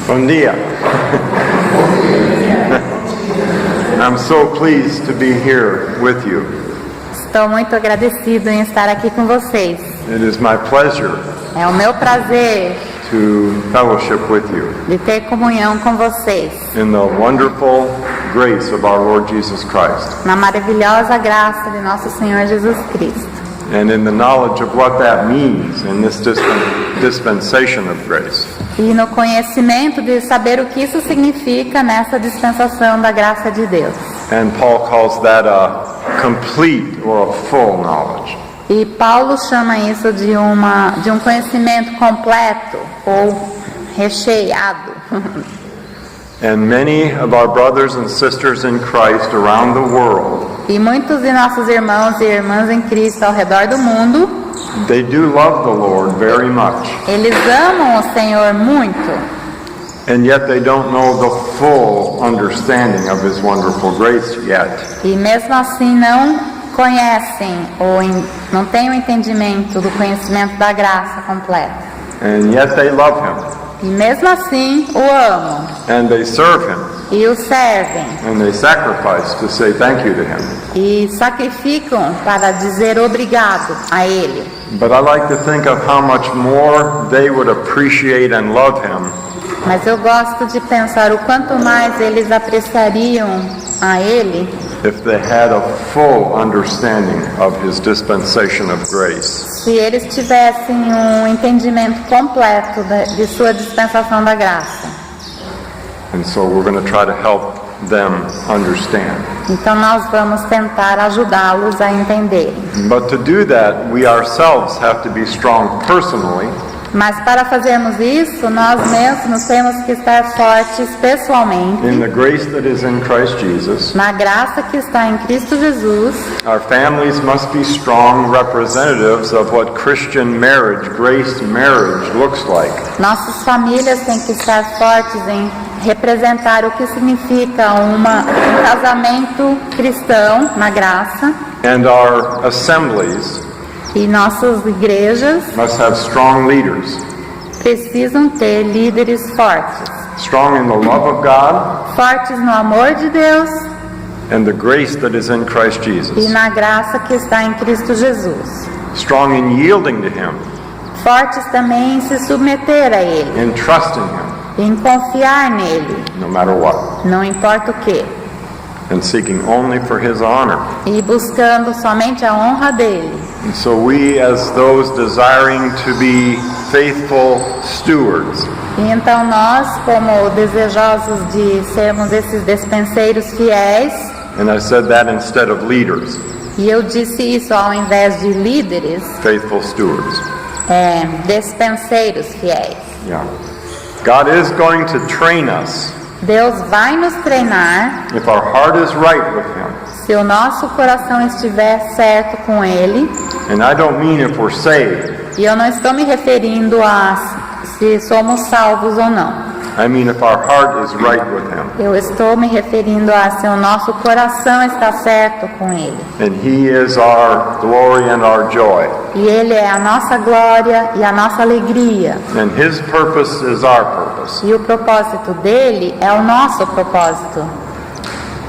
Bom dia. I'm so pleased to be here with you. Estou muito agradecido em estar aqui com vocês. It is my pleasure É o meu prazer to fellowship with you de ter comunhão com vocês, in the wonderful grace of our Lord Jesus Christ, na maravilhosa graça de nosso Senhor Jesus Cristo, and in the knowledge of what that means in this dispensation of grace. e no conhecimento de saber o que isso significa nessa dispensação da graça de Deus. And Paul calls that a complete or a full knowledge. E Paulo chama isso de um conhecimento completo ou recheado. And many of our brothers and sisters in Christ around the world, E muitos de nossos irmãos e irmãs em Cristo ao redor do mundo, they do love the Lord very much, eles amam o Senhor muito, and yet they don't know the full understanding of His wonderful grace yet. e mesmo assim não conhecem ou não têm o entendimento do conhecimento da graça completa. And yet they love Him, E mesmo assim o amam and they serve Him, e o servem and they sacrifice to say thank you to Him. e sacrificam para dizer obrigado a Ele. But I like to think of how much more they would appreciate and love Him Mas eu gosto de pensar o quanto mais eles apreciariam a Ele if they had a full understanding of His dispensation of grace. se eles tivessem um entendimento completo de sua dispensação da graça. And so we're going to try to help them understand. Então nós vamos tentar ajudá-los a entenderem. But to do that, we ourselves have to be strong personally, Mas para fazermos isso, nós mesmos temos que estar fortes pessoalmente, in the grace that is in Christ Jesus. na graça que está em Cristo Jesus. Our families must be strong representatives of what Christian marriage, grace marriage, looks like. Nossas famílias têm que estar fortes em representar o que significa um casamento cristão na graça. And our assemblies E nossas igrejas must have strong leaders, precisam ter líderes fortes. strong in the love of God Fortes no amor de Deus and the grace that is in Christ e Jesus. na graça que está em Cristo Jesus. Strong in yielding to Him, Fortes também em se submeter a Ele, in trusting Him, em confiar nele, no matter what, não importa o que, and seeking only for His honor. e buscando somente a honra dele. And so we, as those desiring to be faithful stewards, E então nós, como desejosos de sermos esses despenseiros fiéis, and I said that instead of leaders, e eu disse isso ao invés de líderes, faithful stewards. despenseiros fiéis. Yeah. God is going to train us Deus vai nos treinar if our heart is right with Him. se o nosso coração estiver certo com Ele. And I don't mean if we're saved. E eu não estou me referindo a se somos salvos ou não. I mean if our heart is right with Him. Eu estou me referindo a se o nosso coração está certo com Ele. And He is our glory and our joy. E Ele é a nossa glória e a nossa alegria. And His purpose is our purpose. E o propósito dele é o nosso propósito.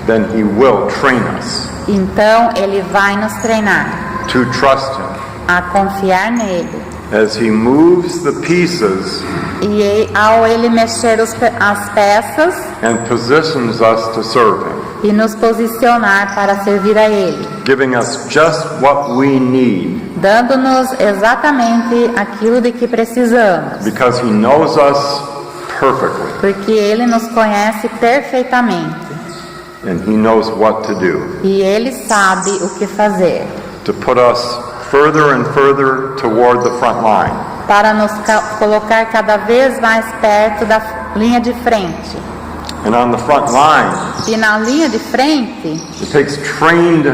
Then He will train us Então Ele vai nos treinar to trust Him a confiar nele. as He moves the pieces E ao Ele mexer as peças and positions us to serve Him, e nos posicionar para servir a Ele, giving us just what we need dando-nos exatamente aquilo de que precisamos, because He knows us perfectly porque Ele nos conhece perfeitamente and He knows what to do e Ele sabe o que fazer to put us further and further toward the front line. para nos colocar cada vez mais perto da linha de frente. And on the front line, E na linha de frente, it takes trained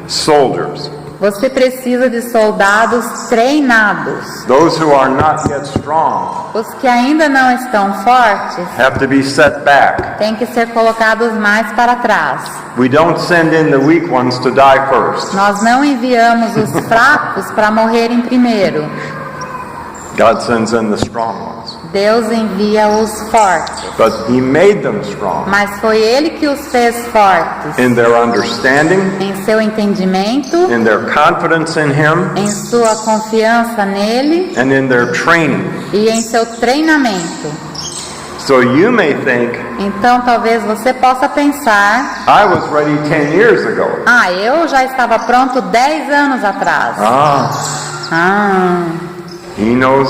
soldiers, você precisa de soldados treinados. those who are not yet strong Os que ainda não estão fortes have to be set back. têm que ser colocados mais para trás. We don't send in the weak ones to die first. Nós não enviamos os fracos para morrerem primeiro. God sends in the strong ones. Deus envia os fortes. But he made them strong Mas foi Ele que os fez fortes in their understanding, em seu entendimento, in their confidence in him, em sua confiança nele and in their training. e em seu treinamento. So you may think, Então talvez você possa pensar: I was ready 10 years ago. eu já estava pronto 10 anos atrás. He knows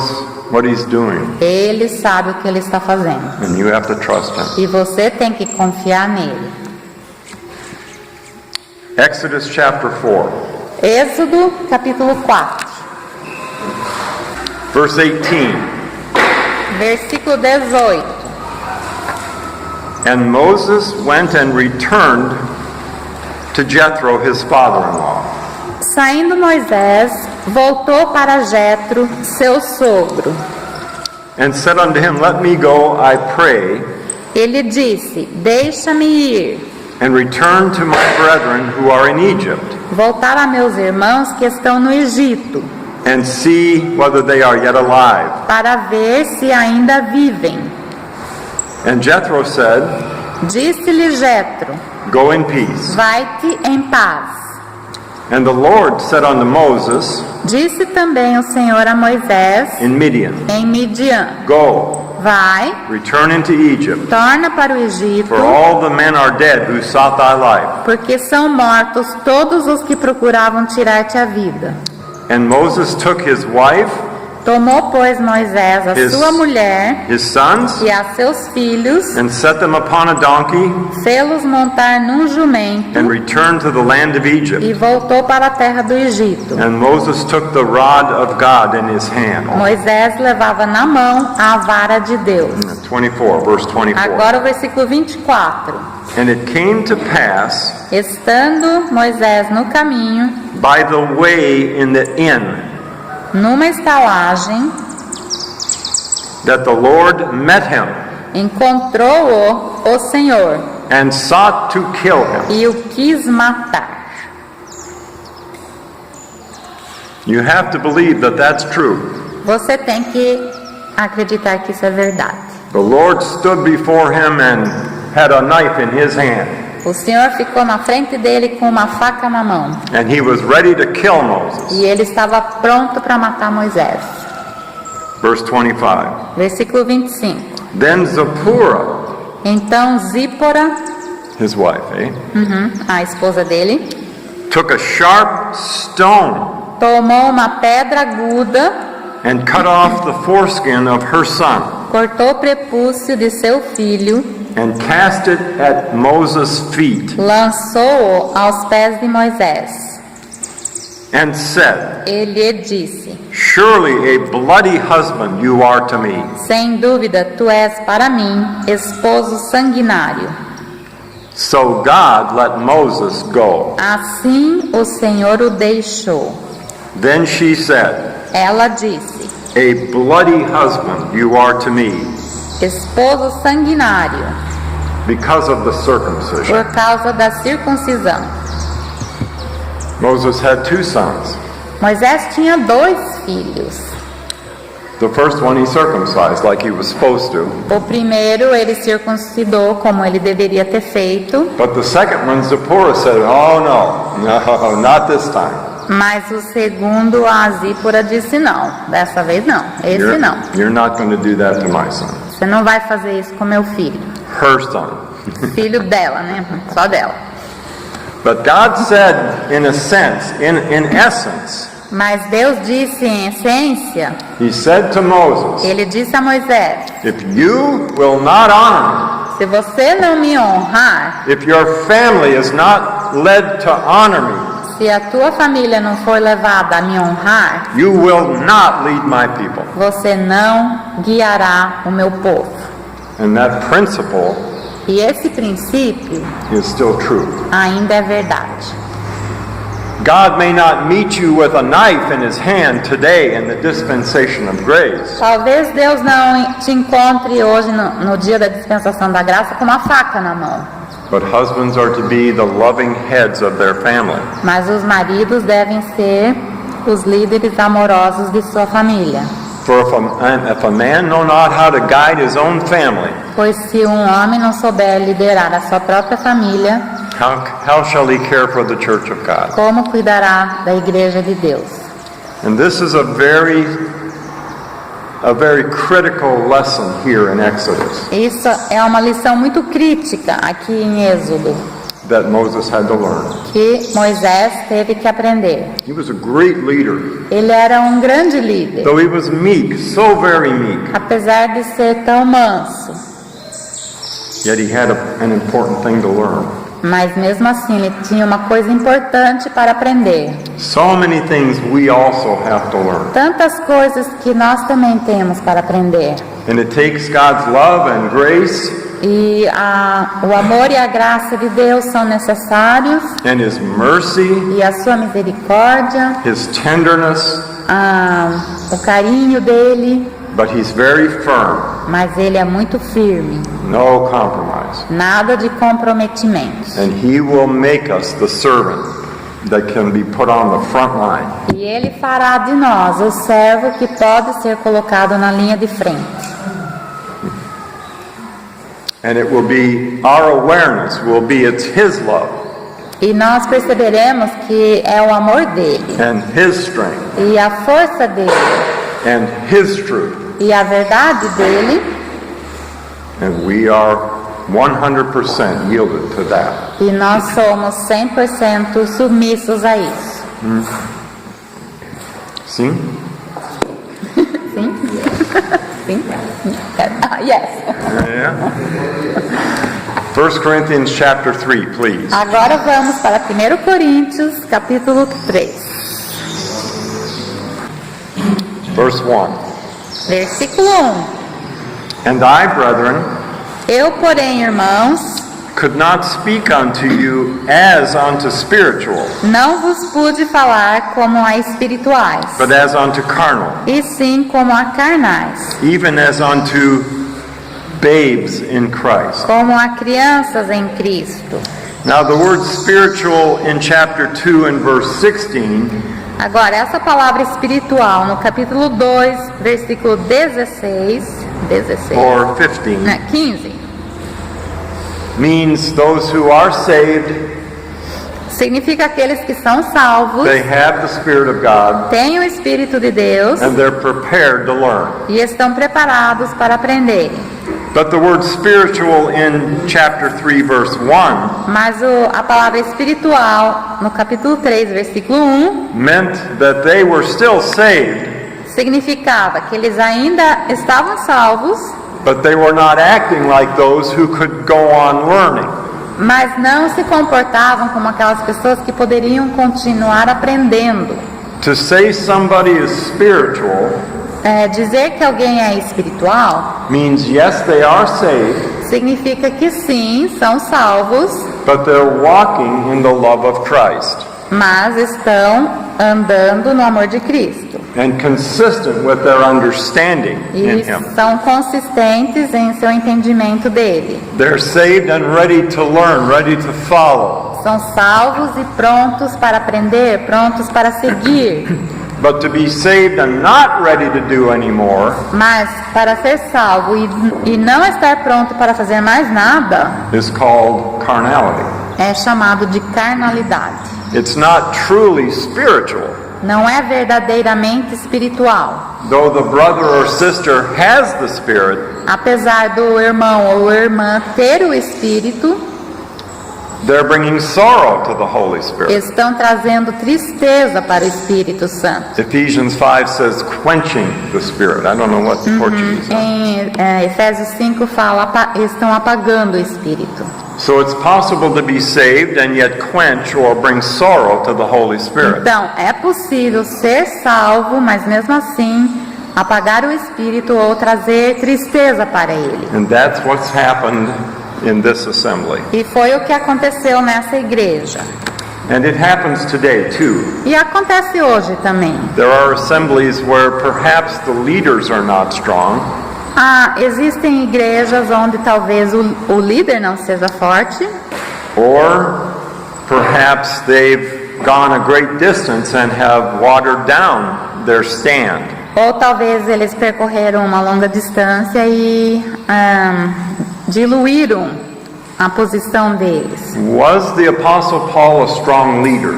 what he's doing, Ele sabe o que Ele está fazendo. and you have to trust him. E você tem que confiar nele. Exodus chapter 4, Êxodo capítulo 4, verse 18. versículo 18. And Moses went and returned to Jethro, his father-in-law. Saindo Moisés, voltou para Jetro, seu sogro. And said unto him, Let me go, I pray, Ele disse: Deixa-me ir, and return to my brethren who are in Egypt, voltar a meus irmãos que estão no Egito, and see whether they are yet alive. para ver se ainda vivem. And Jethro said, Disse-lhe Jetro: Go in peace. Vai-te em paz. And the Lord said unto Moses Disse também o Senhor a Moisés in Midian, em Midian: Go, Vai, return into Egypt, torna para o Egito, for all the men are dead who sought thy life. porque são mortos todos os que procuravam tirar-te a vida. And Moses took his wife, Tomou, pois, Moisés a His- sua mulher his sons, e a seus filhos, and set them upon a donkey, fê-los montar num jumento and returned to the land of Egypt. e voltou para a terra do Egito. And Moses took the rod of God in his hand. Moisés levava na mão a vara de Deus. 24, verse 24. Agora o versículo 24. And it came to pass Estando Moisés no caminho, by the way in the inn, numa estalagem, that the Lord met him encontrou-o o Senhor and sought to kill him. e o quis matar. You have to believe that that's true. Você tem que acreditar que isso é verdade. The Lord stood before him and had a knife in his hand, O Senhor ficou na frente dele com uma faca na mão and he was ready to kill Moses. e ele estava pronto para matar Moisés. Verse 25. Versículo 25. Then Zipporah, Então Zípora, his wife, a esposa dele, took a sharp stone tomou uma pedra aguda, and cut off the foreskin of her son, cortou o prepúcio de seu filho, and cast it at Moses' feet, lançou-o aos pés de Moisés. and said, Ele lhe disse: Surely a bloody husband you are to me. Sem dúvida, tu és para mim esposo sanguinário. So God let Moses go. Assim o Senhor o deixou. Then she said, Ela disse: A bloody husband you are to me, esposo sanguinário, because of the circumcision. por causa da circuncisão. Moses had two sons. Moisés tinha 2 filhos. The first one he circumcised like he was supposed to. O primeiro ele circuncidou como ele deveria ter feito, But the second one, Zipporah said, Oh no, not this time. mas o segundo, a Zípora disse: não, dessa vez não, esse não. You're not going to do that to my son. Você não vai fazer isso com meu filho. Her son. Filho dela, né? Só dela. But God said, in a sense, in essence, Mas Deus disse em essência, He said to Moses, Ele disse a Moisés: If you will not honor se você não me honrar, me, if your family is not led to honor me, se a tua família não for levada a me honrar, you will not lead my people. você não guiará o meu povo. And that principle E esse princípio is still true. ainda é verdade. God may not meet you with a knife in his hand today in the dispensation of grace, Talvez Deus não te encontre hoje no dia da dispensação da graça com uma faca na mão, but husbands are to be the loving heads of their family. mas os maridos devem ser os líderes amorosos de sua família. For if a man know not how to guide his own family, Pois se um homem não souber liderar a sua própria família, how shall he care for the church of God? como cuidará da igreja de Deus? And this is a very critical lesson here in Exodus Isso é uma lição muito crítica aqui em Êxodo, that Moses had to learn. que Moisés teve que aprender. He was a great leader, Ele era um grande líder, though he was meek, so very meek, apesar de ser tão manso, yet he had an important thing to learn. mas mesmo assim ele tinha uma coisa importante para aprender. So many things we also have to learn. Tantas coisas que nós também temos para aprender. And it takes God's love and grace E o amor e a graça de Deus são necessários, and his mercy, e a sua misericórdia, his tenderness, o carinho dele, but he's very firm, mas ele é muito firme, no compromise. nada de comprometimentos. And he will make us the servant that can be put on the front line. E ele fará de nós o servo que pode ser colocado na linha de frente. And it will be, our awareness will be, it's his love E nós perceberemos que é o amor dele, and his strength e a força dele, and his truth. e a verdade dele, And we are 100% yielded to that. e nós somos 100% submissos a isso. See? Sim? Sim? Yes. Yeah. 1 Corinthians chapter 3, please. Agora vamos para 1 Coríntios, capítulo 3, Verse 1. versículo 1. And I, brethren, Eu, porém, irmãos, could not speak unto you as unto spiritual, não vos pude falar como a espirituais, but as unto carnal, e sim como a carnais, even as unto babes in Christ. como a crianças em Cristo. Now the word spiritual in chapter 2 and verse 16 Agora, essa palavra espiritual no capítulo 2, versículo 16, or 15 né, 15, means those who are saved, significa aqueles que são salvos, they have the Spirit of God, têm o Espírito de Deus and they're prepared to learn. e estão preparados para aprenderem. But the word spiritual in chapter 3 verse 1 Mas a palavra espiritual no capítulo 3, versículo 1, meant that they were still saved, significava que eles ainda estavam salvos, but they were not acting like those who could go on learning. mas não se comportavam como aquelas pessoas que poderiam continuar aprendendo. To say somebody is spiritual Dizer que alguém é espiritual means yes, they are saved, significa que sim, são salvos, but they're walking in the love of Christ mas estão andando no amor de Cristo. and consistent with their understanding in E Him. são consistentes em seu entendimento dele. They're saved and ready to learn, ready to follow. São salvos e prontos para aprender, prontos para seguir. But to be saved and not ready to do anymore Mas para ser salvo e não estar pronto para fazer mais nada, is called carnality. é chamado de carnalidade. It's not truly spiritual. Não é verdadeiramente espiritual. Though the brother or sister has the Spirit, Apesar do irmão ou irmã ter o Espírito, they're bringing sorrow to the Holy Spirit. estão trazendo tristeza para o Espírito Santo. Ephesians 5 says quenching the Spirit. I don't know what the Portuguese is. Em Efésios 5 fala, estão apagando o Espírito. So it's possible to be saved and yet quench or bring sorrow to the Holy Spirit. Então, é possível ser salvo, mas mesmo assim apagar o Espírito ou trazer tristeza para ele. And that's what's happened in this assembly. E foi o que aconteceu nessa igreja. And it happens today too. E acontece hoje também. There are assemblies where perhaps the leaders are not strong, Existem igrejas onde talvez o líder não seja forte, or perhaps they've gone a great distance and have watered down their stand. Ou talvez eles percorreram uma longa distância e diluíram a posição deles. Was the Apostle Paul a strong leader?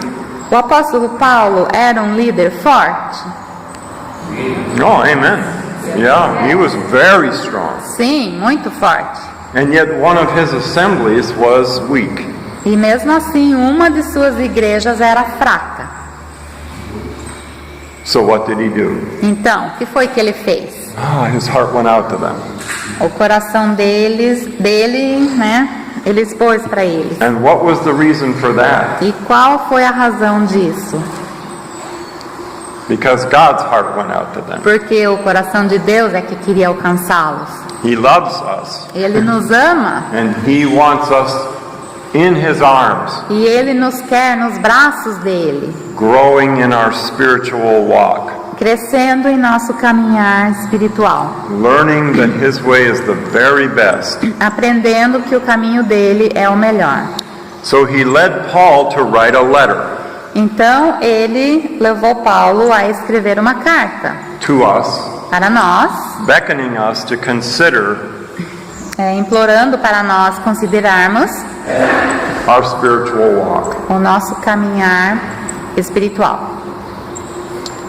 O apóstolo Paulo era um líder forte? Oh, amen. Yeah, he was very strong. Sim, muito forte. And yet one of his assemblies was weak. E mesmo assim, uma de suas igrejas era fraca. So what did he do? Então, o que foi que ele fez? His heart went out to them. O coração dele, né? Ele expôs para eles. And what was the reason for that? E qual foi a razão disso? Because God's heart went out to them. Porque o coração de Deus é que queria alcançá-los. He loves us, Ele nos ama and he wants us in his arms, e Ele nos quer nos braços dele, growing in our spiritual walk, crescendo em nosso caminhar espiritual, learning that his way is the very best. aprendendo que o caminho dele é o melhor. So he led Paul to write a letter Então ele levou Paulo a escrever uma carta to us, para nós, beckoning us to consider implorando para nós considerarmos our spiritual walk, o nosso caminhar espiritual,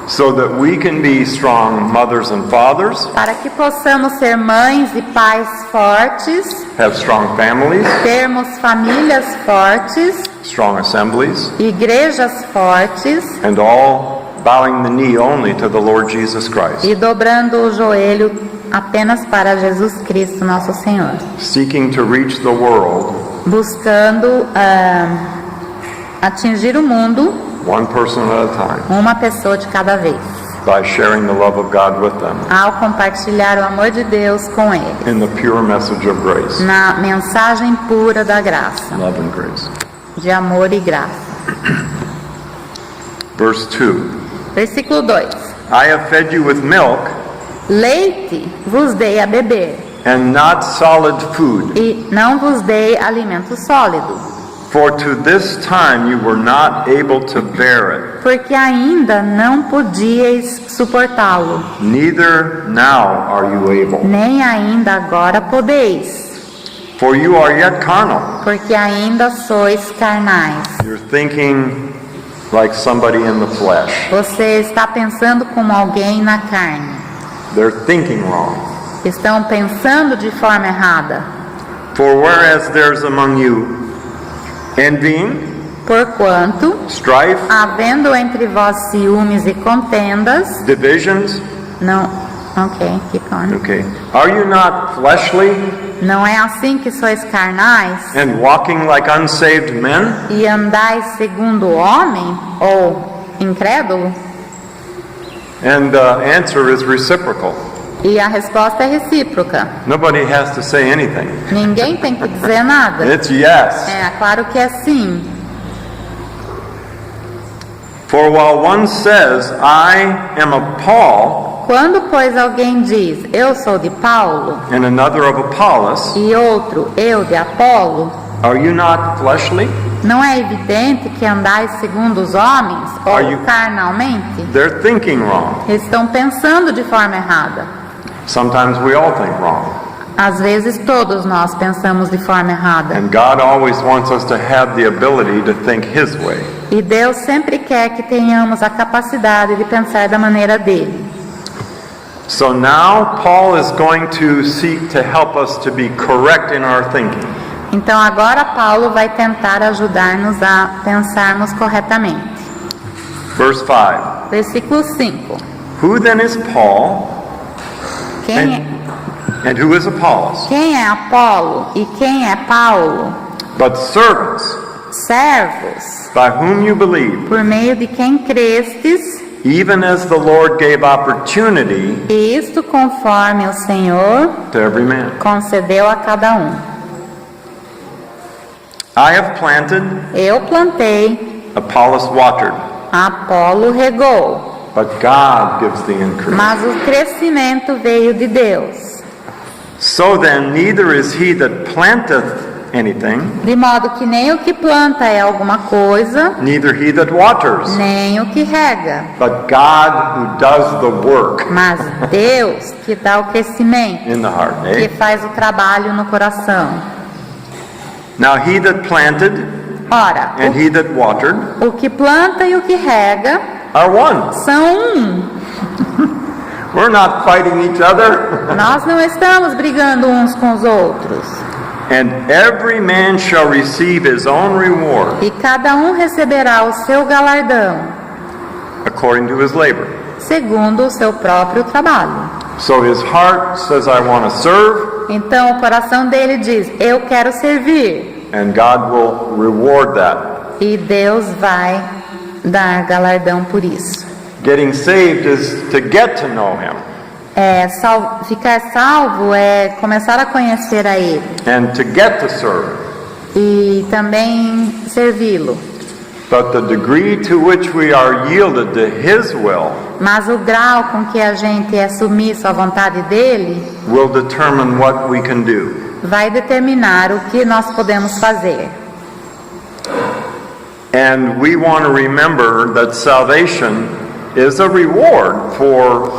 so that we can be strong mothers and fathers, para que possamos ser mães e pais fortes, have strong families, termos famílias fortes, strong assemblies, igrejas fortes and all bowing the knee only to the Lord Jesus Christ, e dobrando o joelho apenas para Jesus Cristo, nosso Senhor, seeking to reach the world buscando atingir o mundo, one person at a time, uma pessoa de cada vez, by sharing the love of God with them ao compartilhar o amor de Deus com eles, in the pure message of grace. na mensagem pura da graça, Love and grace. de amor e graça. Verse 2. Versículo 2: I have fed you with milk Leite vos dei a beber, and not solid food, e não vos dei alimento sólido, for to this time you were not able to bear it, porque ainda não podíeis suportá-lo, neither now are you able. nem ainda agora podeis, For you are yet carnal. porque ainda sois carnais. You're thinking like somebody in the flesh. Você está pensando como alguém na carne. They're thinking wrong. Estão pensando de forma errada. For whereas there's among you envying, Porquanto, strife, havendo entre vós ciúmes e contendas, divisions, não, keep on. okay, are you not fleshly Não é assim que sois carnais and walking like unsaved men? e andais segundo o homem ou incrédulo? And the answer is reciprocal. E a resposta é recíproca. Nobody has to say anything. Ninguém tem que dizer nada. It's yes. É claro que é sim. For while one says, I am of Paul, Quando, pois, alguém diz, eu sou de Paulo, and another of Apollos, e outro, eu de Apolo, are you not fleshly? não é evidente que andais segundo os homens, Are ou you- carnalmente? They're thinking wrong. Estão pensando de forma errada. Sometimes we all think wrong. Às vezes todos nós pensamos de forma errada. And God always wants us to have the ability to think His way. E Deus sempre quer que tenhamos a capacidade de pensar da maneira dele. So now Paul is going to seek to help us to be correct in our thinking. Então agora Paulo vai tentar ajudar-nos a pensarmos corretamente. Verse 5. Versículo 5. Who then is Paul and who is Apollos? Quem é Apolo e quem é Paulo? But servants, Servos, by whom you believe, por meio de quem crestes, even as the Lord gave opportunity e isto conforme o Senhor to every man. concedeu a cada um. I have planted, Eu plantei, Apollos watered, Apolo regou, but God gives the increase. mas o crescimento veio de Deus. So then, neither is he that planteth anything, de modo que nem o que planta é alguma coisa, neither he that waters, nem o que rega, but God who does the work mas Deus que dá o crescimento, in the heart. que Eh? faz o trabalho no coração. Now he that planted Ora, and he that watered o que planta e o que rega are one. são um. We're not fighting each other. Nós não estamos brigando uns com os outros. And every man shall receive his own reward E cada um receberá o seu galardão, according to his labor. segundo o seu próprio trabalho. So his heart says, I want to serve, Então o coração dele diz: eu quero servir. and God will reward that. E Deus vai dar galardão por isso. Getting saved is to get to know him Ficar salvo é começar a conhecer a Ele and to get to serve. e também servi-lo. But the degree to which we are yielded to his will Mas o grau com que a gente é submisso à vontade dele will determine what we can do. vai determinar o que nós podemos fazer. And we want to remember that salvation is a reward for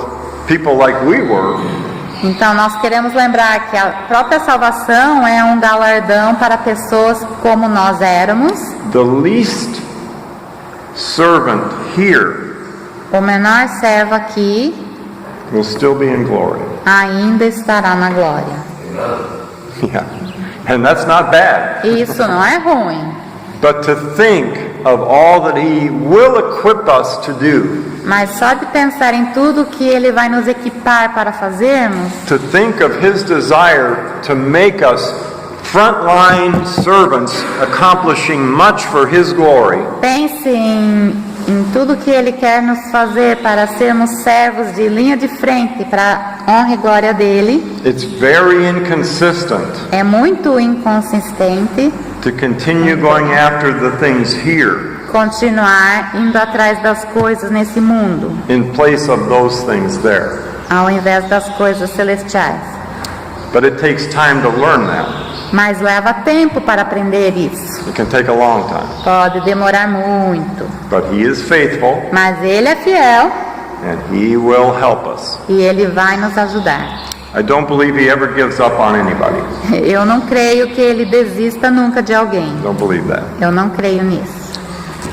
people like we were, Então nós queremos lembrar que a própria salvação é um galardão para pessoas como nós éramos. the least servant here O menor servo aqui will still be in glory. ainda estará na glória. Yeah. And that's not bad. E isso não é ruim. But to think of all that he will equip us to do, Mas só de pensar em tudo que Ele vai nos equipar para fazermos, to think of his desire to make us frontline servants accomplishing much for his glory, pense em tudo que Ele quer nos fazer para sermos servos de linha de frente para a honra e glória dEle. it's very inconsistent É muito inconsistente to continue going after the things here continuar indo atrás das coisas nesse mundo, in place of those things there. ao invés das coisas celestiais. But it takes time to learn that. Mas leva tempo para aprender isso. It can take a long time. Pode demorar muito. But he is faithful Mas Ele é fiel and he will help us. e Ele vai nos ajudar. I don't believe he ever gives up on anybody. Eu não creio que Ele desista nunca de alguém. Don't believe that. Eu não creio nisso.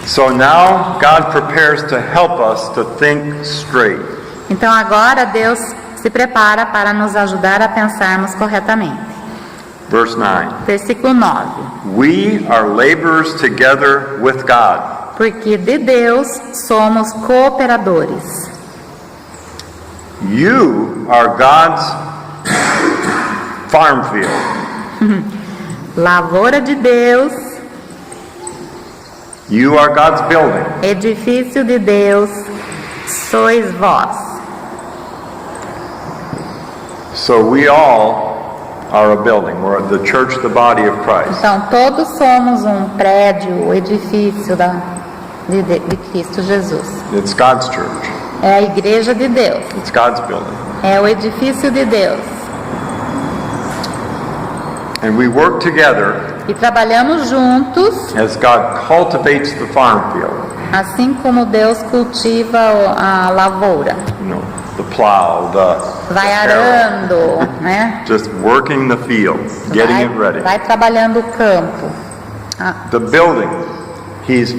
So now God prepares to help us to think straight. Então agora Deus se prepara para nos ajudar a pensarmos corretamente. Verse 9. Versículo 9. We are laborers together with God. Porque de Deus somos cooperadores. You are God's farm field. Lavoura de Deus, You are God's building. edifício de Deus, sois vós. So we all are a building. We're the church, the body of Christ. Então todos somos um prédio, o edifício de Cristo Jesus. It's God's church. É a igreja de Deus, It's God's building. é o edifício de Deus. And we work together E trabalhamos juntos, as God cultivates the farm field. assim como Deus cultiva a lavoura. You know, the plow, the Vai harrow. arando, né? Just working the field, getting it ready. Vai trabalhando o campo. The building, he's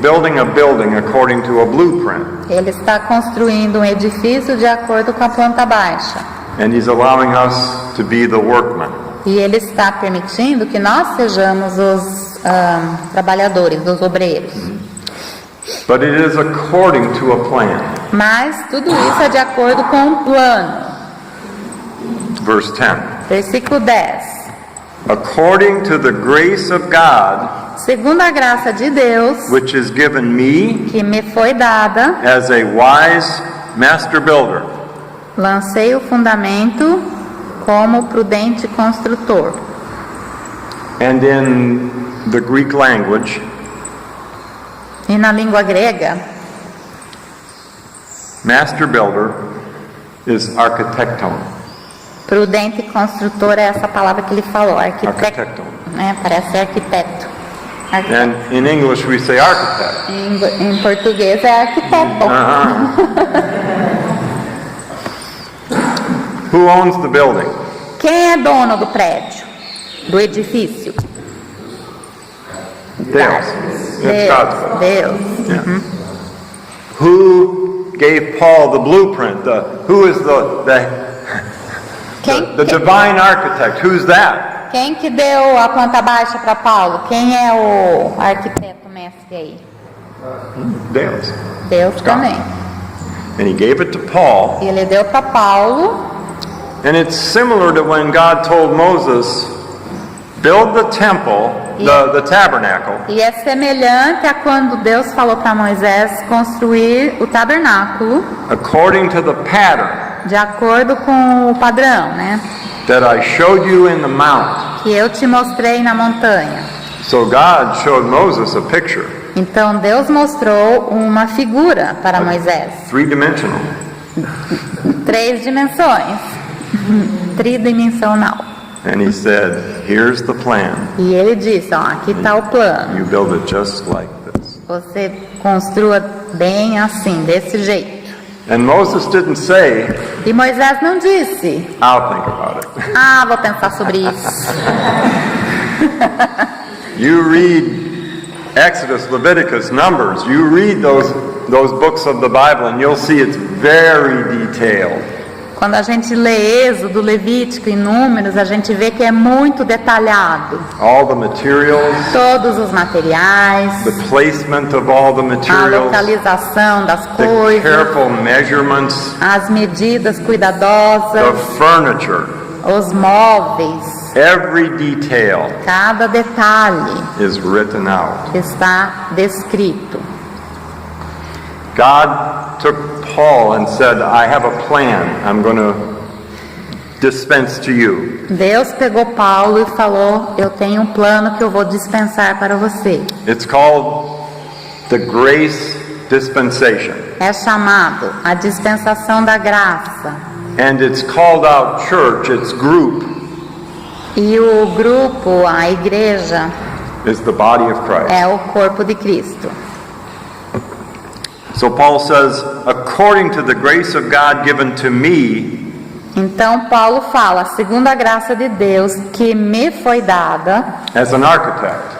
building a building according to a blueprint. Ele está construindo um edifício de acordo com a planta baixa. And he's allowing us to be the workmen. E Ele está permitindo que nós sejamos os trabalhadores, os obreiros. But it is according to a plan. Mas tudo isso é de acordo com um plano. Verse 10. Versículo 10. According to the grace of God, Segundo a graça de Deus, which is given me que me foi dada, as a wise master builder. lancei o fundamento como prudente construtor. And in the Greek language, E na língua grega, master builder is architecton. prudente construtor é essa palavra que ele falou, arquiteto. Architecton. né? Parece arquiteto. And in English we say architect. Em português é arquiteto. Who owns the building? Quem é dono do prédio? Do edifício? Deus. It's God's building. Deus. Yeah. Who gave Paul the blueprint? Who is the divine architect? Who's that? Quem que deu a planta baixa para Paulo? Quem é o arquiteto mestre aí? Deus. Deus também. And he gave it to Paul. E ele deu para Paulo. And it's similar to when God told Moses, build the temple, the tabernacle. E é semelhante a quando Deus falou para Moisés construir o tabernáculo. According to the pattern. De acordo com o padrão, né? That I showed you in the mount. Que eu te mostrei na montanha. So God showed Moses a picture. Então Deus mostrou uma figura para Moisés. Three-dimensional. 3 dimensões. Tridimensional. And he said, here's the plan. E ele disse, ó, aqui está o plano. You build it just like this. Você construa bem assim, desse jeito. And Moses didn't say, E Moisés não disse, I'll think about it. ah, vou pensar sobre isso. You read Exodus, Leviticus, Numbers, you read those books of the Bible and you'll see it's very detailed. Quando a gente lê Êxodo, Levítico e Números, a gente vê que é muito detalhado. All the materials, todos os materiais, the placement of all the a materials, localização das the coisas, careful measurements, as medidas cuidadosas, the furniture, os móveis, every detail cada detalhe is written out. está descrito. God took Paul and said, I have a plan I'm going to dispense to you. Deus pegou Paulo e falou, eu tenho um plano que eu vou dispensar para você. It's called the grace dispensation. É chamado a dispensação da graça. And it's called out church, its group E o grupo, a igreja, is the body of Christ. é o corpo de Cristo. So Paul says, according to the grace of God given to me, Então Paulo fala, segundo a graça de Deus que me foi dada, as an architect,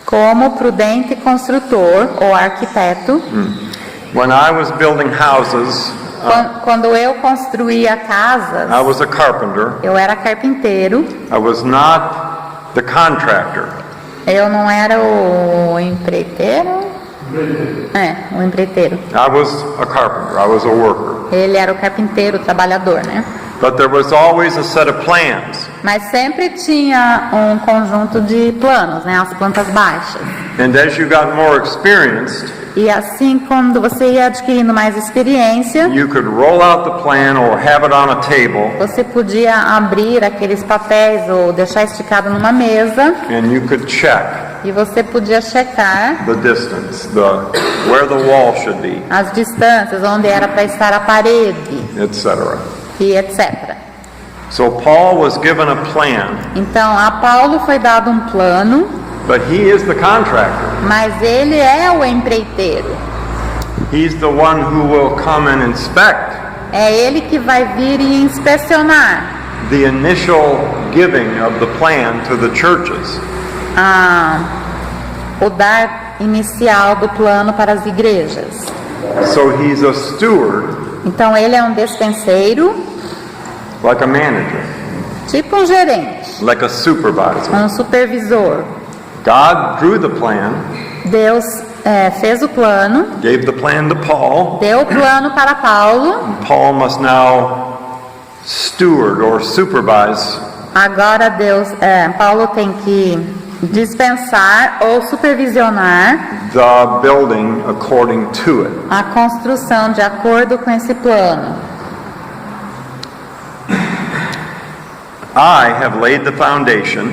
como prudente construtor ou arquiteto, when I was building houses, quando eu construía casas, I was a carpenter. eu era carpinteiro, I was not the contractor. eu não era o empreiteiro. O empreiteiro. I was a carpenter. I was a worker. Ele era o carpinteiro, o trabalhador, né? But there was always a set of plans. Mas sempre tinha um conjunto de planos, né? As plantas baixas. And as you got more experienced, E assim, quando você ia adquirindo mais experiência, you could roll out the plan or have it on a table, você podia abrir aqueles papéis ou deixar esticado numa mesa and you could check e você podia checar the distance, where the wall should be, as distâncias, onde era para estar a parede etc. e etc. So Paul was given a plan, Então, a Paulo foi dado um plano, but he is the contractor. mas ele é o empreiteiro. He's the one who will come and inspect É ele que vai vir e inspecionar the initial giving of the plan to the churches. o dar inicial do plano para as igrejas. So he's a steward, Então ele é um despenseiro, like a manager, tipo um gerente, like a supervisor. um supervisor. God drew the plan, Deus fez o plano, gave the plan to Paul. deu o plano para Paulo. Paul must now steward or supervise Agora Paulo tem que dispensar ou supervisionar the building according to it. a construção de acordo com esse plano. I have laid the foundation,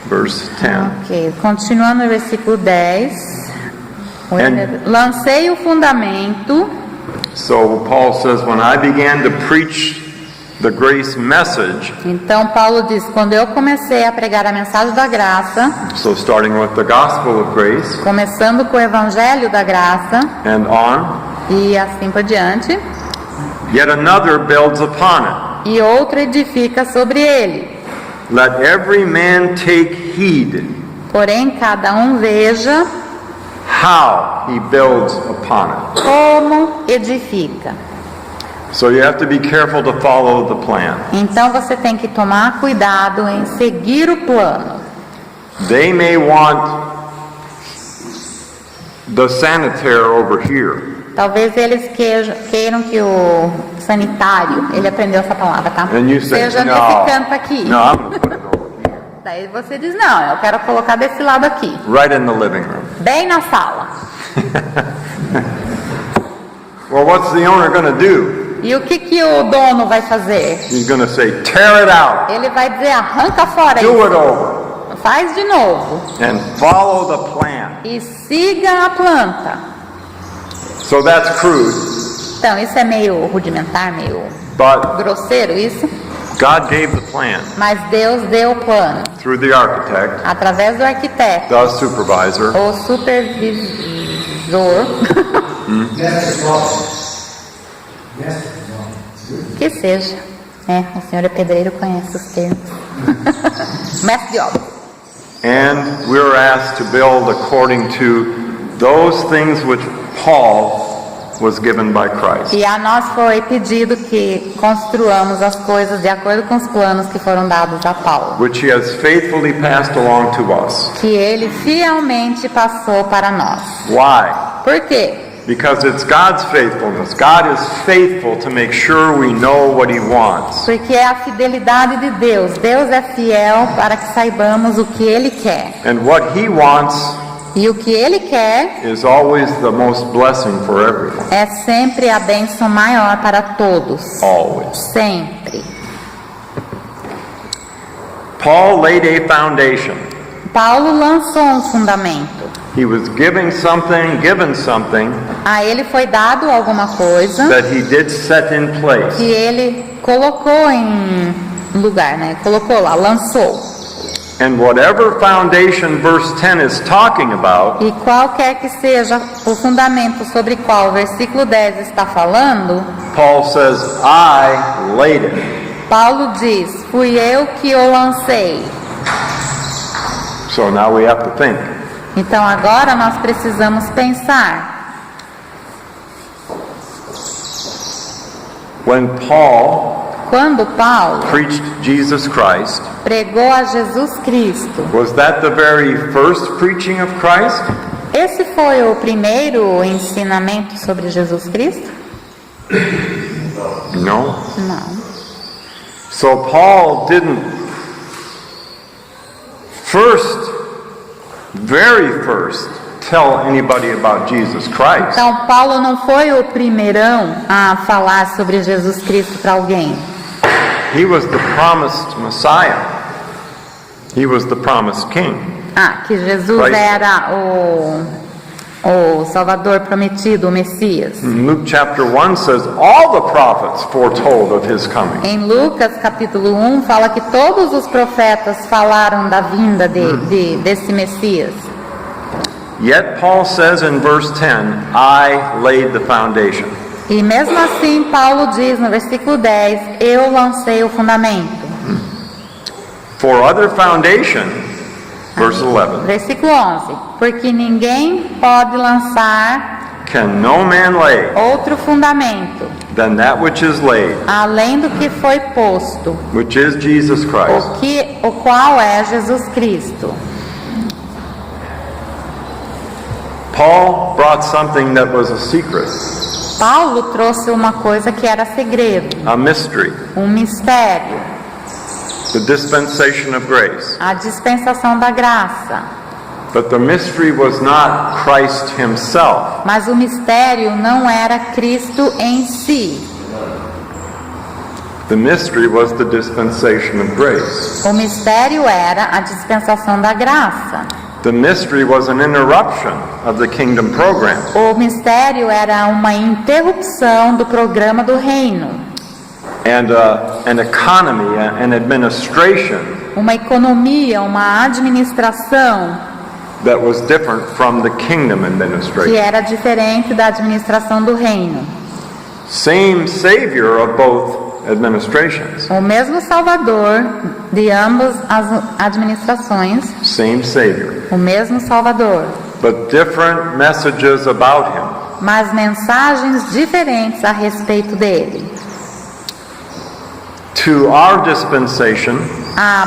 verse 10. Ok, continuando no versículo 10. And- Lancei o fundamento. So Paul says, when I began to preach the grace message, Então Paulo diz, quando eu comecei a pregar a mensagem da graça, so starting with the gospel of grace começando com o evangelho da graça and on, e assim por diante, yet another builds upon it. e outro edifica sobre ele. Let every man take heed Porém, cada um veja how he builds upon it. como edifica. So you have to be careful to follow the plan. Então você tem que tomar cuidado em seguir o plano. They may want the sanitary over here, Talvez eles queiram que o sanitário, ele aprendeu essa palavra, tá? and you say, Seja no, nesse canto aqui. no, I'm going to put it over here, Daí você diz, não, eu quero colocar desse lado aqui, right in the living room. bem na sala. Well, what's the owner going to do? E o que o dono vai fazer? He's going to say, tear it out, Ele vai dizer, arranca fora do isso, it over, faz de novo and follow the plan. e siga a planta. So that's crude, Então isso é meio rudimentar, meio but grosseiro isso, God gave the plan mas Deus deu o plano through the architect, através do arquiteto, the supervisor, o supervisor, que seja. O senhor é pedreiro, conhece os termos. Mestre de obra. and we're asked to build according to those things which Paul was given by Christ. E a nós foi pedido que construamos as coisas de acordo com os planos que foram dados a Paulo, Which he has faithfully passed along to us. que ele fielmente passou para nós. Why? Por quê? Because it's God's faithfulness. God is faithful to make sure we know what he wants. Porque é a fidelidade de Deus. Deus é fiel para que saibamos o que Ele quer. And what he wants E o que Ele quer is always the most blessing for everyone. é sempre a bênção maior para todos. Always. Sempre. Paul laid a foundation. Paulo lançou um fundamento. He was given something A ele foi dado alguma coisa that he did set in que place. ele colocou em lugar, né? Colocou lá, lançou. And whatever foundation verse 10 is talking about, E qualquer que seja o fundamento sobre qual o versículo 10 está falando, Paul says, I laid it. Paulo diz, fui eu que o lancei. So now we have to think. Então agora nós precisamos pensar. When Paul Quando Paulo preached Jesus Christ, pregou a Jesus Cristo, was that the very first preaching of Christ? esse foi o primeiro ensinamento sobre Jesus Cristo? No. Não. So Paul didn't very first, tell anybody about Jesus Christ. Então Paulo não foi o primeirão a falar sobre Jesus Cristo para alguém. He was the promised Messiah. He was the promised King. Que Jesus Christ. era o Salvador prometido, o Messias. Luke chapter 1 says all the prophets foretold of his coming. Em Lucas capítulo 1 fala que todos os profetas falaram da vinda desse Messias. Yet Paul says in verse 10, I laid the foundation. E mesmo assim Paulo diz no versículo 10, eu lancei o fundamento. For other foundation, verse 11, Versículo 11, porque ninguém pode lançar can no man lay outro fundamento than that which is laid, além do que foi posto, which is Jesus Christ. o qual é Jesus Cristo. Paul brought something that was a secret, Paulo trouxe uma coisa que era segredo, a mystery, um mistério, the dispensation of grace. a dispensação da graça. But the mystery was not Christ himself. Mas o mistério não era Cristo em si. The mystery was the dispensation of grace. O mistério era a dispensação da graça. The mystery was an interruption of the kingdom program. O mistério era uma interrupção do programa do reino. and an economy, an administration uma economia, uma administração that was different from the kingdom que administration. era diferente da administração do reino. Same Savior of both administrations. O mesmo Salvador de ambas as administrações, Same Savior. o mesmo Salvador, But different messages about him. mas mensagens diferentes a respeito dele. To our dispensation,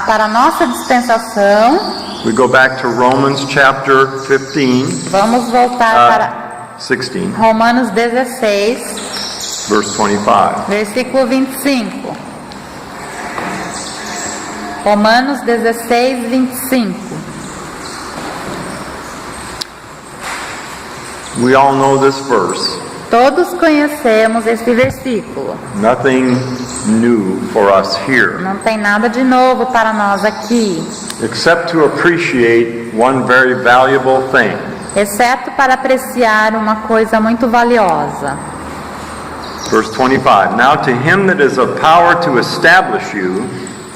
Para a nossa dispensação, we go back to Romans chapter 15, vamos voltar para 16, Romanos 16, verse 25. versículo 25. Romanos 16, 25. We all know this verse. Todos conhecemos esse versículo. Nothing new for us here, Não tem nada de novo para nós aqui, except to appreciate one very valuable thing. exceto para apreciar uma coisa muito valiosa. Verse 25. Now to him that is of power to establish you,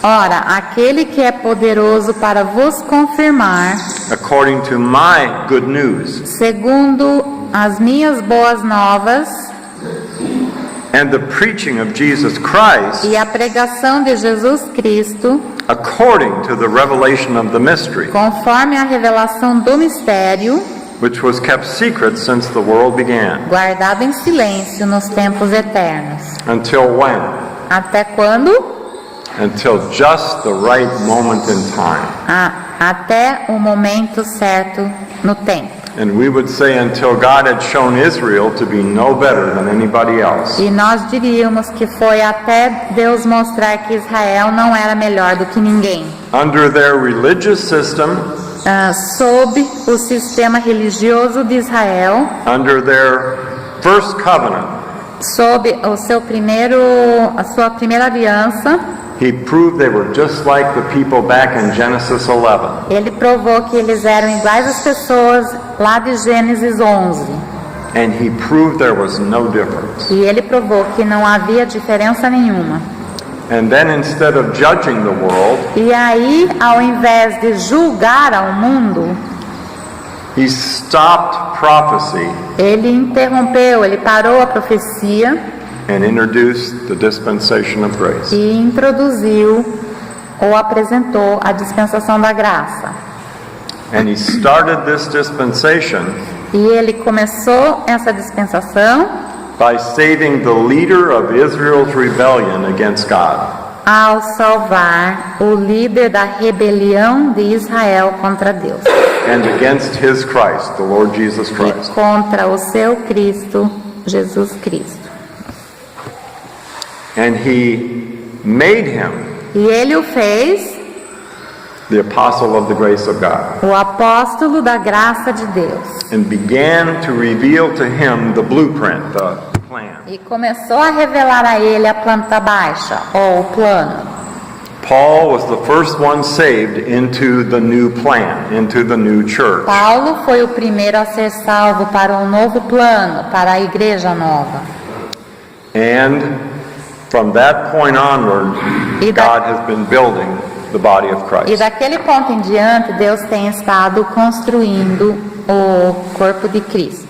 Ora, aquele que é poderoso para vos confirmar, according to my good news, segundo as minhas boas novas and the preaching of Jesus Christ, e a pregação de Jesus Cristo, according to the revelation of the mystery, conforme a revelação do mistério, which was kept secret since the world began. guardado em silêncio nos tempos eternos. Until when? Até quando? Until just the right moment in time. Até o momento certo no tempo. And we would say until God had shown Israel to be no better than anybody else. E nós diríamos que foi até Deus mostrar que Israel não era melhor do que ninguém. Under their religious system, Sob o sistema religioso de Israel, under their first covenant, sob a sua primeira aliança, he proved they were just like the people back in Genesis 11. ele provou que eles eram iguais às pessoas lá de Gênesis 11. And he proved there was no difference. E ele provou que não havia diferença nenhuma. And then instead of judging the world, E aí, ao invés de julgar ao mundo, he stopped prophecy ele parou a profecia and introduced the dispensation of grace. e introduziu ou apresentou a dispensação da graça. And he started this dispensation E ele começou essa dispensação by saving the leader of Israel's rebellion against God. ao salvar o líder da rebelião de Israel contra Deus And against his Christ, the Lord Jesus e Christ. contra o seu Cristo, Jesus Cristo. And he made him E ele o fez the apostle of the grace of God, o apóstolo da graça de Deus. and began to reveal to him the blueprint, the plan. E começou a revelar a ele a planta baixa, ou o plano. Paul was the first one saved into the new plan, into the new church. Paulo foi o primeiro a ser salvo para um novo plano, para a igreja nova. And from that point onward, E da- God has been building the body of E Christ. daquele ponto em diante, Deus tem estado construindo o corpo de Cristo.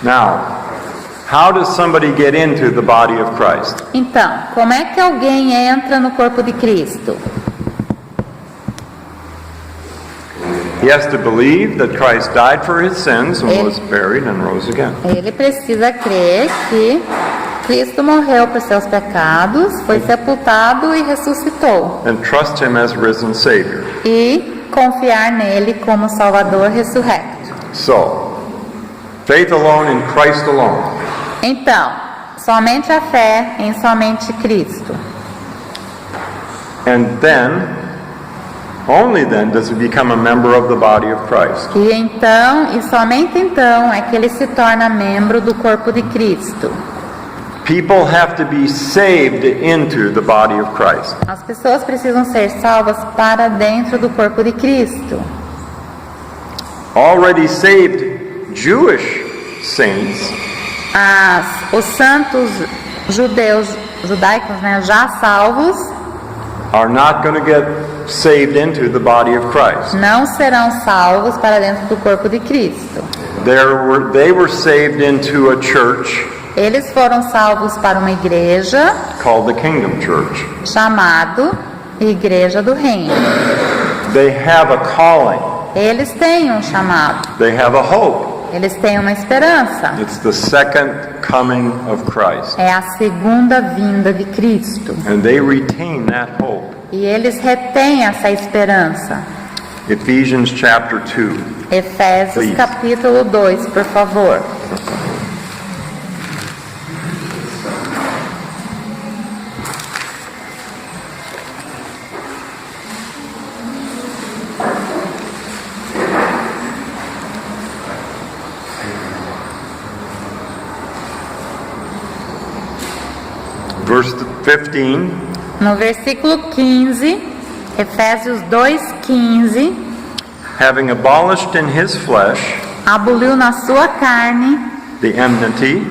Now, how does somebody get into the body of Christ? Então, como é que alguém entra no corpo de Cristo? He has to believe that Christ died for his sins and was buried and rose again. Ele precisa crer que Cristo morreu por seus pecados, foi sepultado e ressuscitou. And trust him as risen Savior. E confiar nele como Salvador ressurrecto. So, faith alone in Christ alone. Então, somente a fé em somente Cristo. And then, only then does he become a member of the body of Christ. E então, e somente então, é que ele se torna membro do corpo de Cristo. People have to be saved into the body of Christ. As pessoas precisam ser salvas para dentro do corpo de Cristo. Already saved Jewish saints Os santos judeus judaicos, né, já salvos, are not going to get saved into the body of Christ. não serão salvos para dentro do corpo de Cristo. They were saved into a church Eles foram salvos para uma igreja called the Kingdom Church. chamado Igreja do Reino. They have a calling. Eles têm um chamado. They have a hope. Eles têm uma esperança. It's the second coming of Christ. É a segunda vinda de Cristo. And they retain that hope. E eles retêm essa esperança. Ephesians chapter 2. Efésios Please. capítulo 2, por favor. Verse 15. No versículo 15, Efésios 2:15, Having abolished in his flesh aboliu na sua carne the enmity,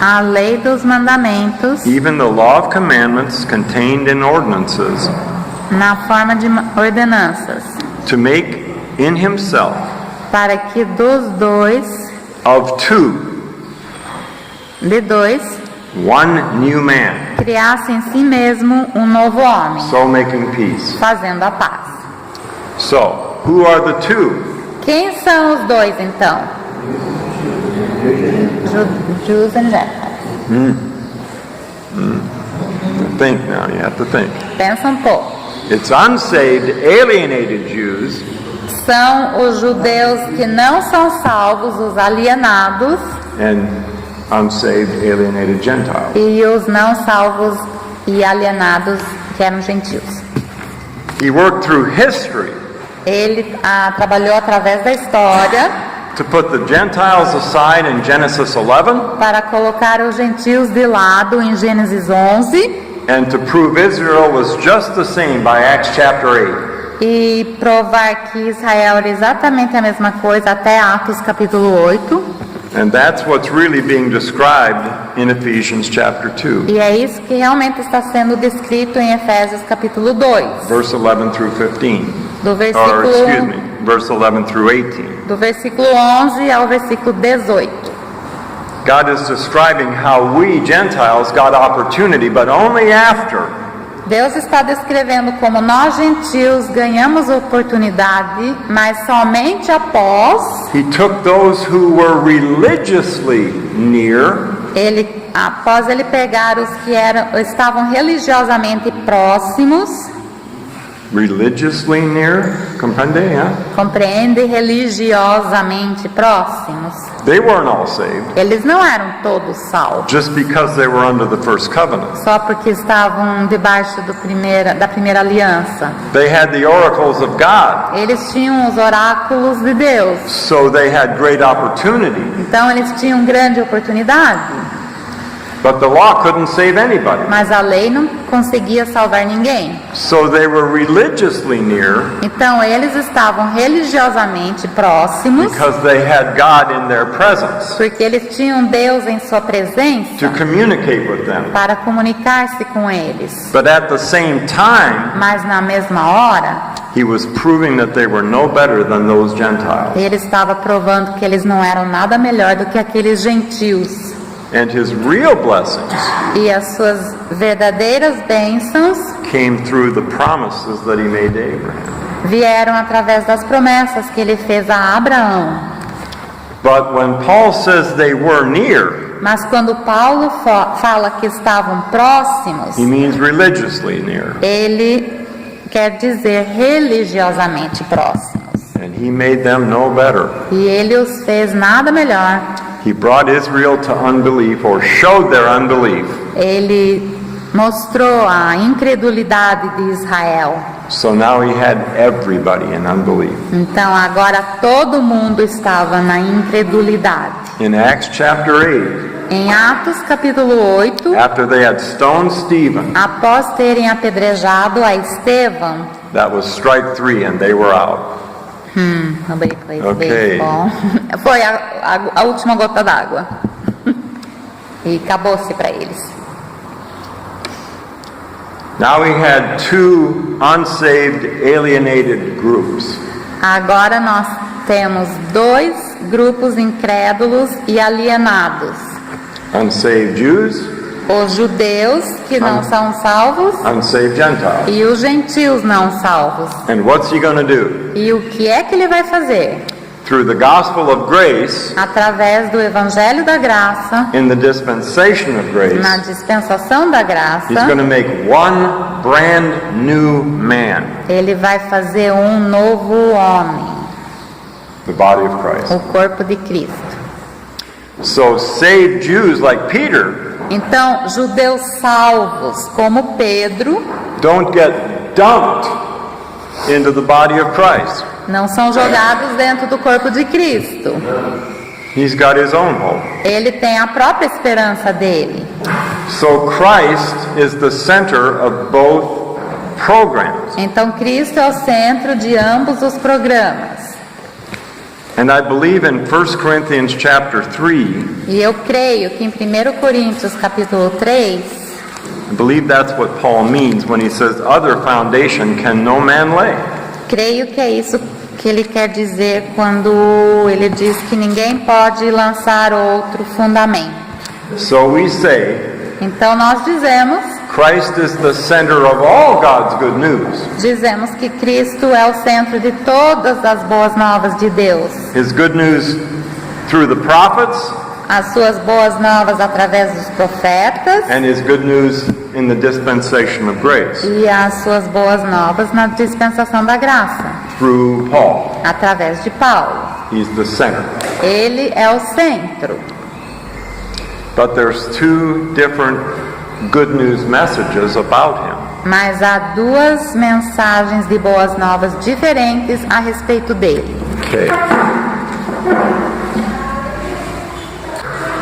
a lei dos mandamentos even the law of commandments contained in ordinances, na forma de ordenanças, to make in himself para que dos dois, de dois, one new man, criasse em si mesmo um novo homem, so making peace. fazendo a paz. So, who are the two? Quem são os dois então? Jews and Gentiles. Think now, you have to think. Pensa um pouco. It's unsaved, alienated Jews São os judeus que não são salvos, os alienados, and unsaved, alienated Gentiles. e os não salvos e alienados que eram gentios. He worked through history Ele trabalhou através da história to put the Gentiles aside in Genesis 11 para colocar os gentios de lado em Gênesis 11 and to prove Israel was just the same by Acts chapter 8. e provar que Israel era exatamente a mesma coisa até Atos capítulo 8. And that's what's really being described in Ephesians chapter 2, E é isso que realmente está sendo descrito em Efésios capítulo 2, verse 11 through 15. do Or, versículo, excuse me, verse 11 through 18. do versículo 11 ao versículo 18. God is describing how we Gentiles got opportunity, but only after Deus está descrevendo como nós gentios ganhamos oportunidade, mas somente após He took those who were religiously near após ele pegar os que estavam religiosamente próximos, religiously near, comprende? Yeah? compreende, religiosamente próximos. They weren't all saved Eles não eram todos salvos, just because they were under the first covenant. só porque estavam debaixo da primeira aliança. They had the oracles of God, Eles tinham os oráculos de Deus, so they had great opportunity. então eles tinham grande oportunidade. But the law couldn't save anybody. Mas a lei não conseguia salvar ninguém. So they were religiously near Então eles estavam religiosamente próximos, because they had God in their presence porque eles tinham Deus em sua presença to communicate with them. para comunicar-se com eles. But at the same time, Mas na mesma hora, he was proving that they were no better than those Gentiles. ele estava provando que eles não eram nada melhor do que aqueles gentios. And his real blessings E as suas verdadeiras bênçãos came through the promises that he made to Abraham. vieram através das promessas que ele fez a Abraão. But when Paul says they were near, Mas quando Paulo fala que estavam próximos, he means religiously near. ele quer dizer religiosamente próximos. And he made them no better. E ele os fez nada melhor. He brought Israel to unbelief, or showed their unbelief. Ele mostrou a incredulidade de Israel. So now he had everybody in unbelief. Então agora todo mundo estava na incredulidade. In Acts chapter 8, Em Atos capítulo 8, after they had stoned Stephen, após terem apedrejado a Estevão, that was strike 3 and they were out. Ok. Foi a última gota d'água. E acabou-se para eles. Now we had two unsaved, alienated groups. Agora nós temos dois grupos incrédulos e alienados. Unsaved Jews, Os judeus que não são salvos unsaved Gentiles. e os gentios não salvos. And what's he going to do? E o que é que ele vai fazer? Through the gospel of grace, Através do evangelho da graça, in the dispensation of grace, na dispensação da graça, he's going to make one brand new man, ele vai fazer um novo homem, the body of Christ. o corpo de Cristo. So saved Jews like Peter Então, judeus salvos como Pedro don't get dumped into the body of Christ. não são jogados dentro do corpo de Cristo. He's got his own hope. Ele tem a própria esperança dele. So Christ is the center of both programs. Então, Cristo é o centro de ambos os programas. And I believe in 1 Corinthians chapter 3, E eu creio que em 1 Coríntios capítulo 3, I believe that's what Paul means when he says, other foundation can no man lay. creio que é isso que ele quer dizer quando ele diz que ninguém pode lançar outro fundamento. So we say, Então nós Christ is the center of all God's good news. dizemos que Cristo é o centro de todas as boas novas de Deus. His good news through the prophets, As suas boas novas através dos profetas and his good news in the dispensation of grace e as suas boas novas na dispensação da graça, through Paul. através de Paulo. He's the center. Ele é o centro. But there's two different good news messages about him. Mas há duas mensagens de boas novas diferentes a respeito dele. Okay.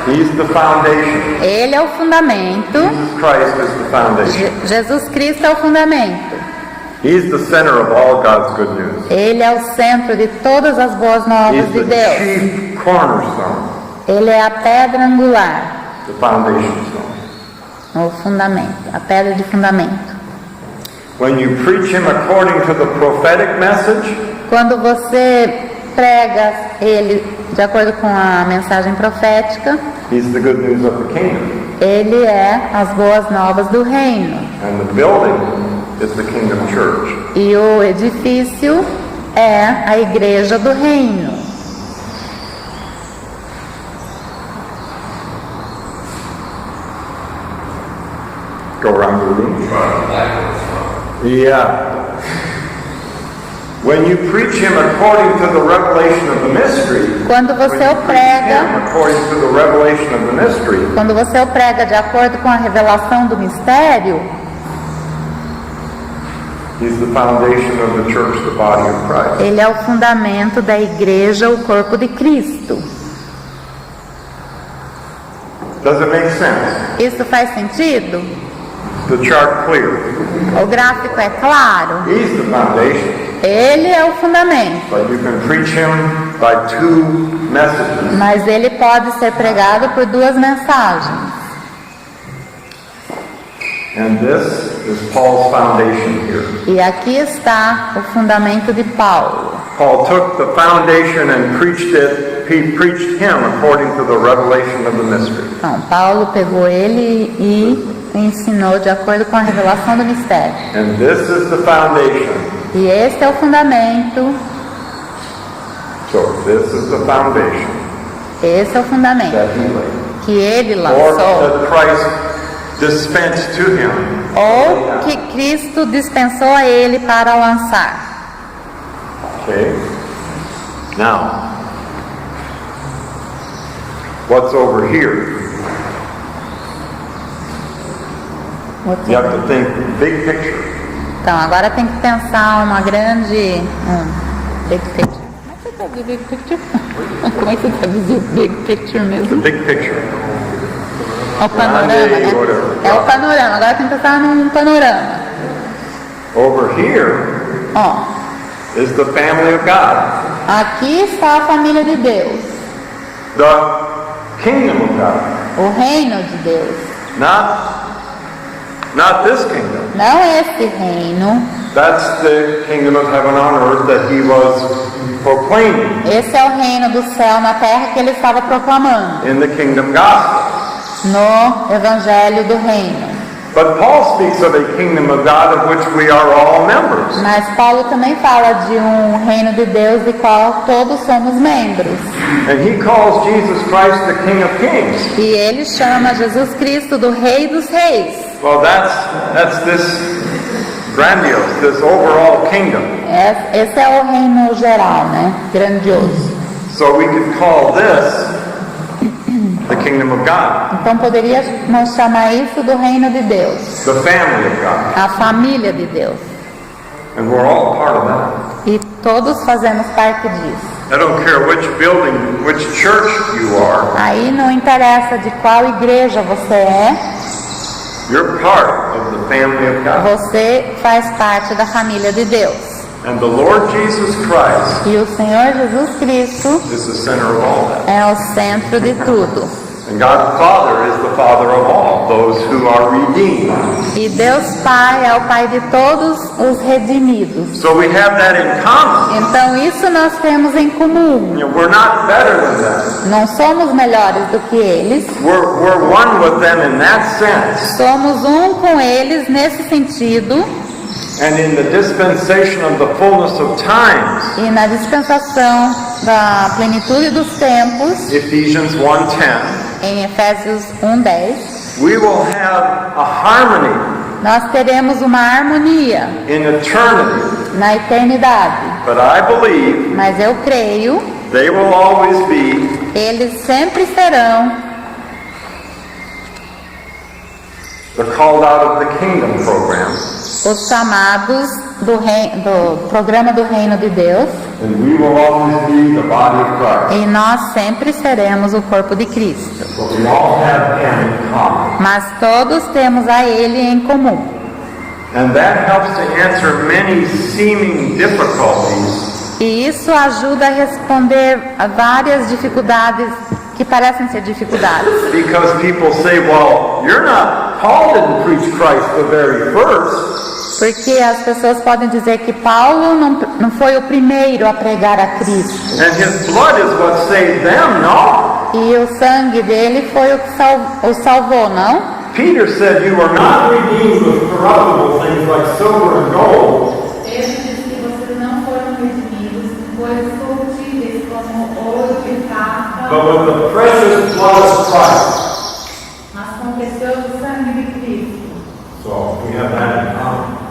He's the foundation. Ele é o fundamento. Jesus Christ is the foundation. Jesus Cristo é o fundamento. He's the center of all God's good news. Ele é o centro de todas as boas novas He's de the Deus. chief cornerstone, Ele é a pedra angular, the foundation stone. o fundamento, a pedra de fundamento. When you preach him according to the prophetic message, Quando você prega ele de acordo com a mensagem profética, he's the good news of the kingdom. ele é as boas novas do reino. And the building is the kingdom church. E o edifício é a igreja do reino. Go around the room. Yeah. When you preach him according to the revelation of the mystery, Quando você o prega, him according to the revelation of the mystery, quando você o prega de acordo com a revelação do mistério, he's the foundation of the church, the body of Christ. ele é o fundamento da igreja, o corpo de Cristo. Does it make sense? Isso faz sentido? The chart clear. O gráfico é claro? He's the foundation, Ele é o fundamento, but you can preach him by two messages. mas ele pode ser pregado por duas mensagens. And this is Paul's foundation here. E aqui está o fundamento de Paulo. Paul took the foundation and preached it. He preached him according to the revelation of the mystery. Então, Paulo pegou ele e ensinou de acordo com a revelação do mistério. And this is the foundation. E este é o fundamento, So this is the foundation esse é o fundamento that he laid. que ele Or lançou, that Christ dispensed to him. ou que Cristo dispensou a ele para lançar. Okay. Now, what's over here? You have to think big picture. Então, agora tem que pensar uma grande big picture. Como é que você traduz big picture? Como é que você traduziu big picture The mesmo? big picture. É o panorama, né? É o panorama, agora tem que pensar num panorama. Over here Ó, is the family of God. aqui está a família de Deus, The kingdom of God. o reino de Deus. Not this kingdom. Não esse reino. That's the kingdom of heaven on earth that he was proclaiming Esse é o reino do céu na terra que ele estava proclamando in the kingdom gospel. no Evangelho do Reino. But Paul speaks of a kingdom of God of which we are all members. Mas Paulo também fala de um reino de Deus de qual todos somos membros. And he calls Jesus Christ the King of Kings. E ele chama Jesus Cristo do Rei dos Reis. Well, that's this grandiose, this overall kingdom. Esse é o reino geral, né? Grandioso. So we could call this the kingdom of God, Então poderíamos chamar isso do reino de Deus, the family of God. a família de Deus. And we're all part of that. E todos fazemos parte disso. I don't care which building, which church you are, Aí não interessa de qual igreja você é, you're part of the family of God. você faz parte da família de Deus. And the Lord Jesus Christ E o Senhor Jesus Cristo is the center of all that. é o centro de tudo. And God the Father is the Father of all, those who are redeemed. E Deus Pai é o Pai de todos os redimidos. So we have that in common. Então isso nós temos em comum. You know, we're not better than them. Não somos melhores do que eles. We're one with them in that sense. Somos um com eles nesse sentido. And in the dispensation of the fullness of times, E na dispensação da plenitude dos tempos, Ephesians 1:10, em Efésios 1:10, we will have a harmony nós teremos uma harmonia in eternity. na eternidade. But I believe Mas eu creio, they will always be eles sempre serão the called out of the kingdom program. os chamados do programa do Reino de Deus, And we will always be the body of Christ. e nós sempre seremos o corpo de Cristo. But we all have Him in common. Mas todos temos a Ele em comum. And that helps to answer many seeming difficulties E isso ajuda a responder a várias dificuldades que parecem ser dificuldades. because people say, well, Paul didn't preach Christ the very first. Porque as pessoas podem dizer que Paulo não foi o primeiro a pregar a Cristo. And his blood is what saved them, no? E o sangue dele foi o que o salvou, não? Peter said you were not redeemed with corruptible things like silver and gold, Ele disse que vocês não foram redimidos com coisas corruptíveis como ouro e prata, but with the precious blood of Christ. mas com o precioso sangue de Cristo. So we have that in common.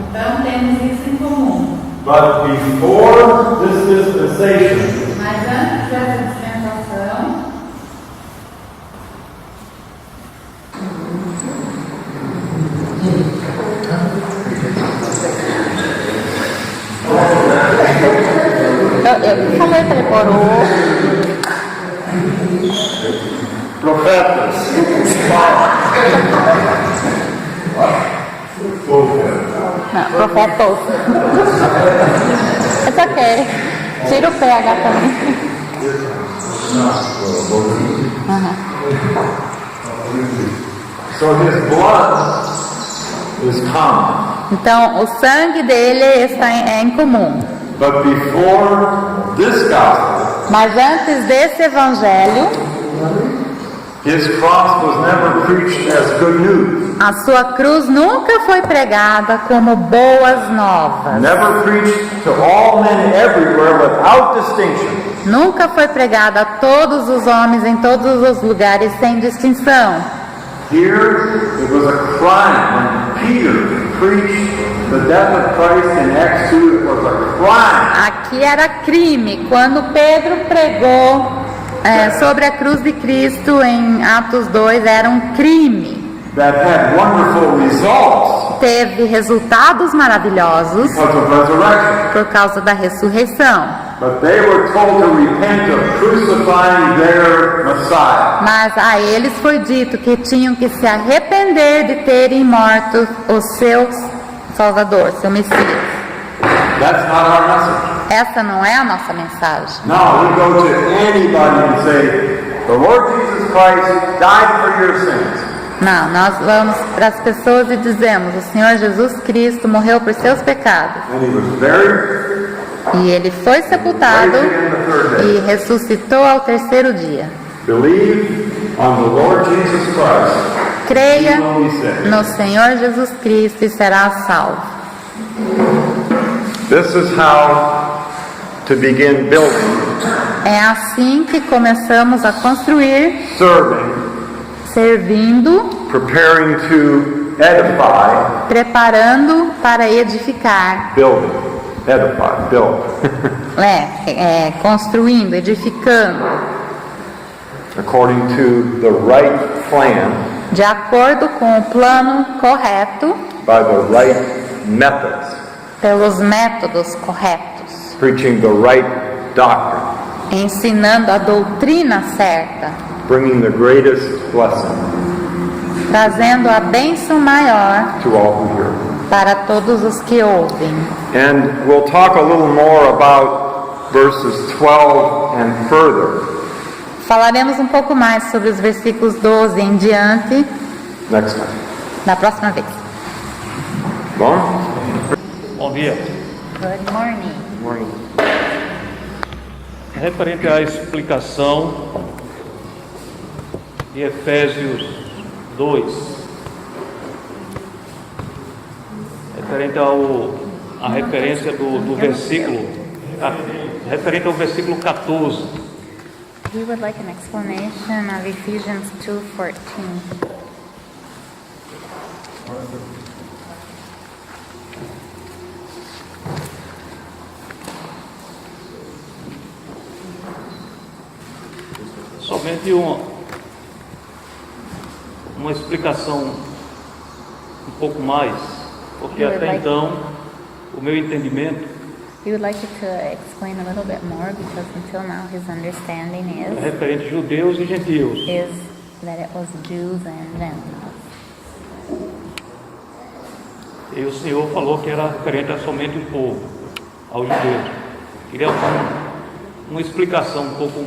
Então temos isso em comum. But before this dispensation, Mas antes dessa dispensação, eu falei para ele orou. profetas, Não, profetos. It's ok. Tira o PH também. so his blood is common. Então, o sangue dele é em comum. But before this gospel, Mas antes desse evangelho, his cross was never preached as good news. a sua cruz nunca foi pregada como boas novas. Never preached to all men everywhere without distinction. Nunca foi pregada a todos os homens em todos os lugares sem distinção. Here it was a crime when Peter preached the death of Christ in Acts 2. It was a crime. Aqui era crime quando Pedro pregou sobre a cruz de Cristo em Atos 2, era um crime. That had wonderful results Teve resultados maravilhosos because of resurrection. por causa da ressurreição. But they were told to repent of crucifying their Messiah. Mas a eles foi dito que tinham que se arrepender de terem morto o seu Salvador, seu Messias. That's not our message. Essa não é a nossa mensagem. No, we go to anybody and say, the Lord Jesus Christ died for your sins. Não, nós vamos para as pessoas e dizemos: o Senhor Jesus Cristo morreu por seus pecados. And he was buried, E ele foi sepultado raised again the third day. e ressuscitou ao terceiro dia. Believe on the Lord Jesus Christ. Creia no Senhor Jesus Cristo e será salvo. This is how to begin building, É assim que começamos a construir, serving, servindo, preparing to edify, preparando para edificar. building, edify, build, Construindo, edificando, according to the right plan, de acordo com o plano correto, by the right methods, pelos métodos corretos, preaching the right doctrine, ensinando a doutrina certa, bringing the greatest blessing trazendo a bênção maior to all who hear. para todos os que ouvem. And we'll talk a little more about verses 12 and further Falaremos um pouco mais sobre os versículos 12 em diante next time. na próxima vez. Bom? Bom dia. Good morning. Referente à explicação de Efésios 2, referente à referência do versículo, referente ao versículo 14. We would like an explanation of Ephesians 2:14. Somente uma explicação um pouco mais, porque até então o meu entendimento He would like you to explain a little bit more because until now his understanding é referente a judeus e gentios. is that it was Jews and Gentiles. E o Senhor falou que era referente a somente o povo, aos judeus. Queria uma explicação um pouco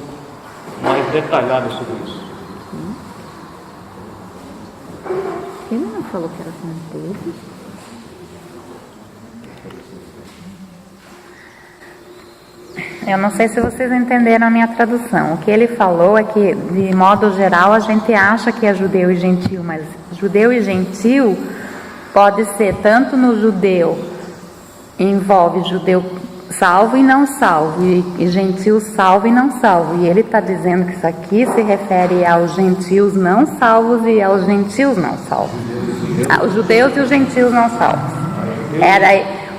mais detalhada sobre isso. Ele não falou que era só um povo? Eu não sei se vocês entenderam a minha tradução. O que ele falou é que, de modo geral, a gente acha que é judeu e gentil, mas judeu e gentil pode ser tanto no judeu, envolve judeu salvo e não salvo, e gentil salvo e não salvo. E ele está dizendo que isso aqui se refere aos gentios não salvos e aos gentios não salvos. Os judeus e os gentios não salvos.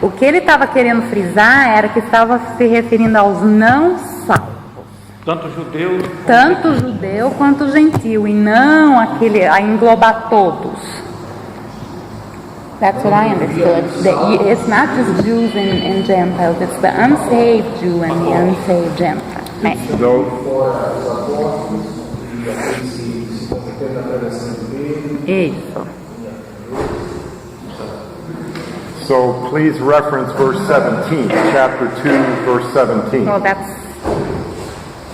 O que ele estava querendo frisar era que estava se referindo aos não salvos. Tanto judeu quanto gentil, e não a englobar todos. That's what I understood. It's not just Jews and Gentiles, it's the unsaved Jew and the unsaved Gentile. Isso. So please reference verse 17, chapter 2, verse 17. Well,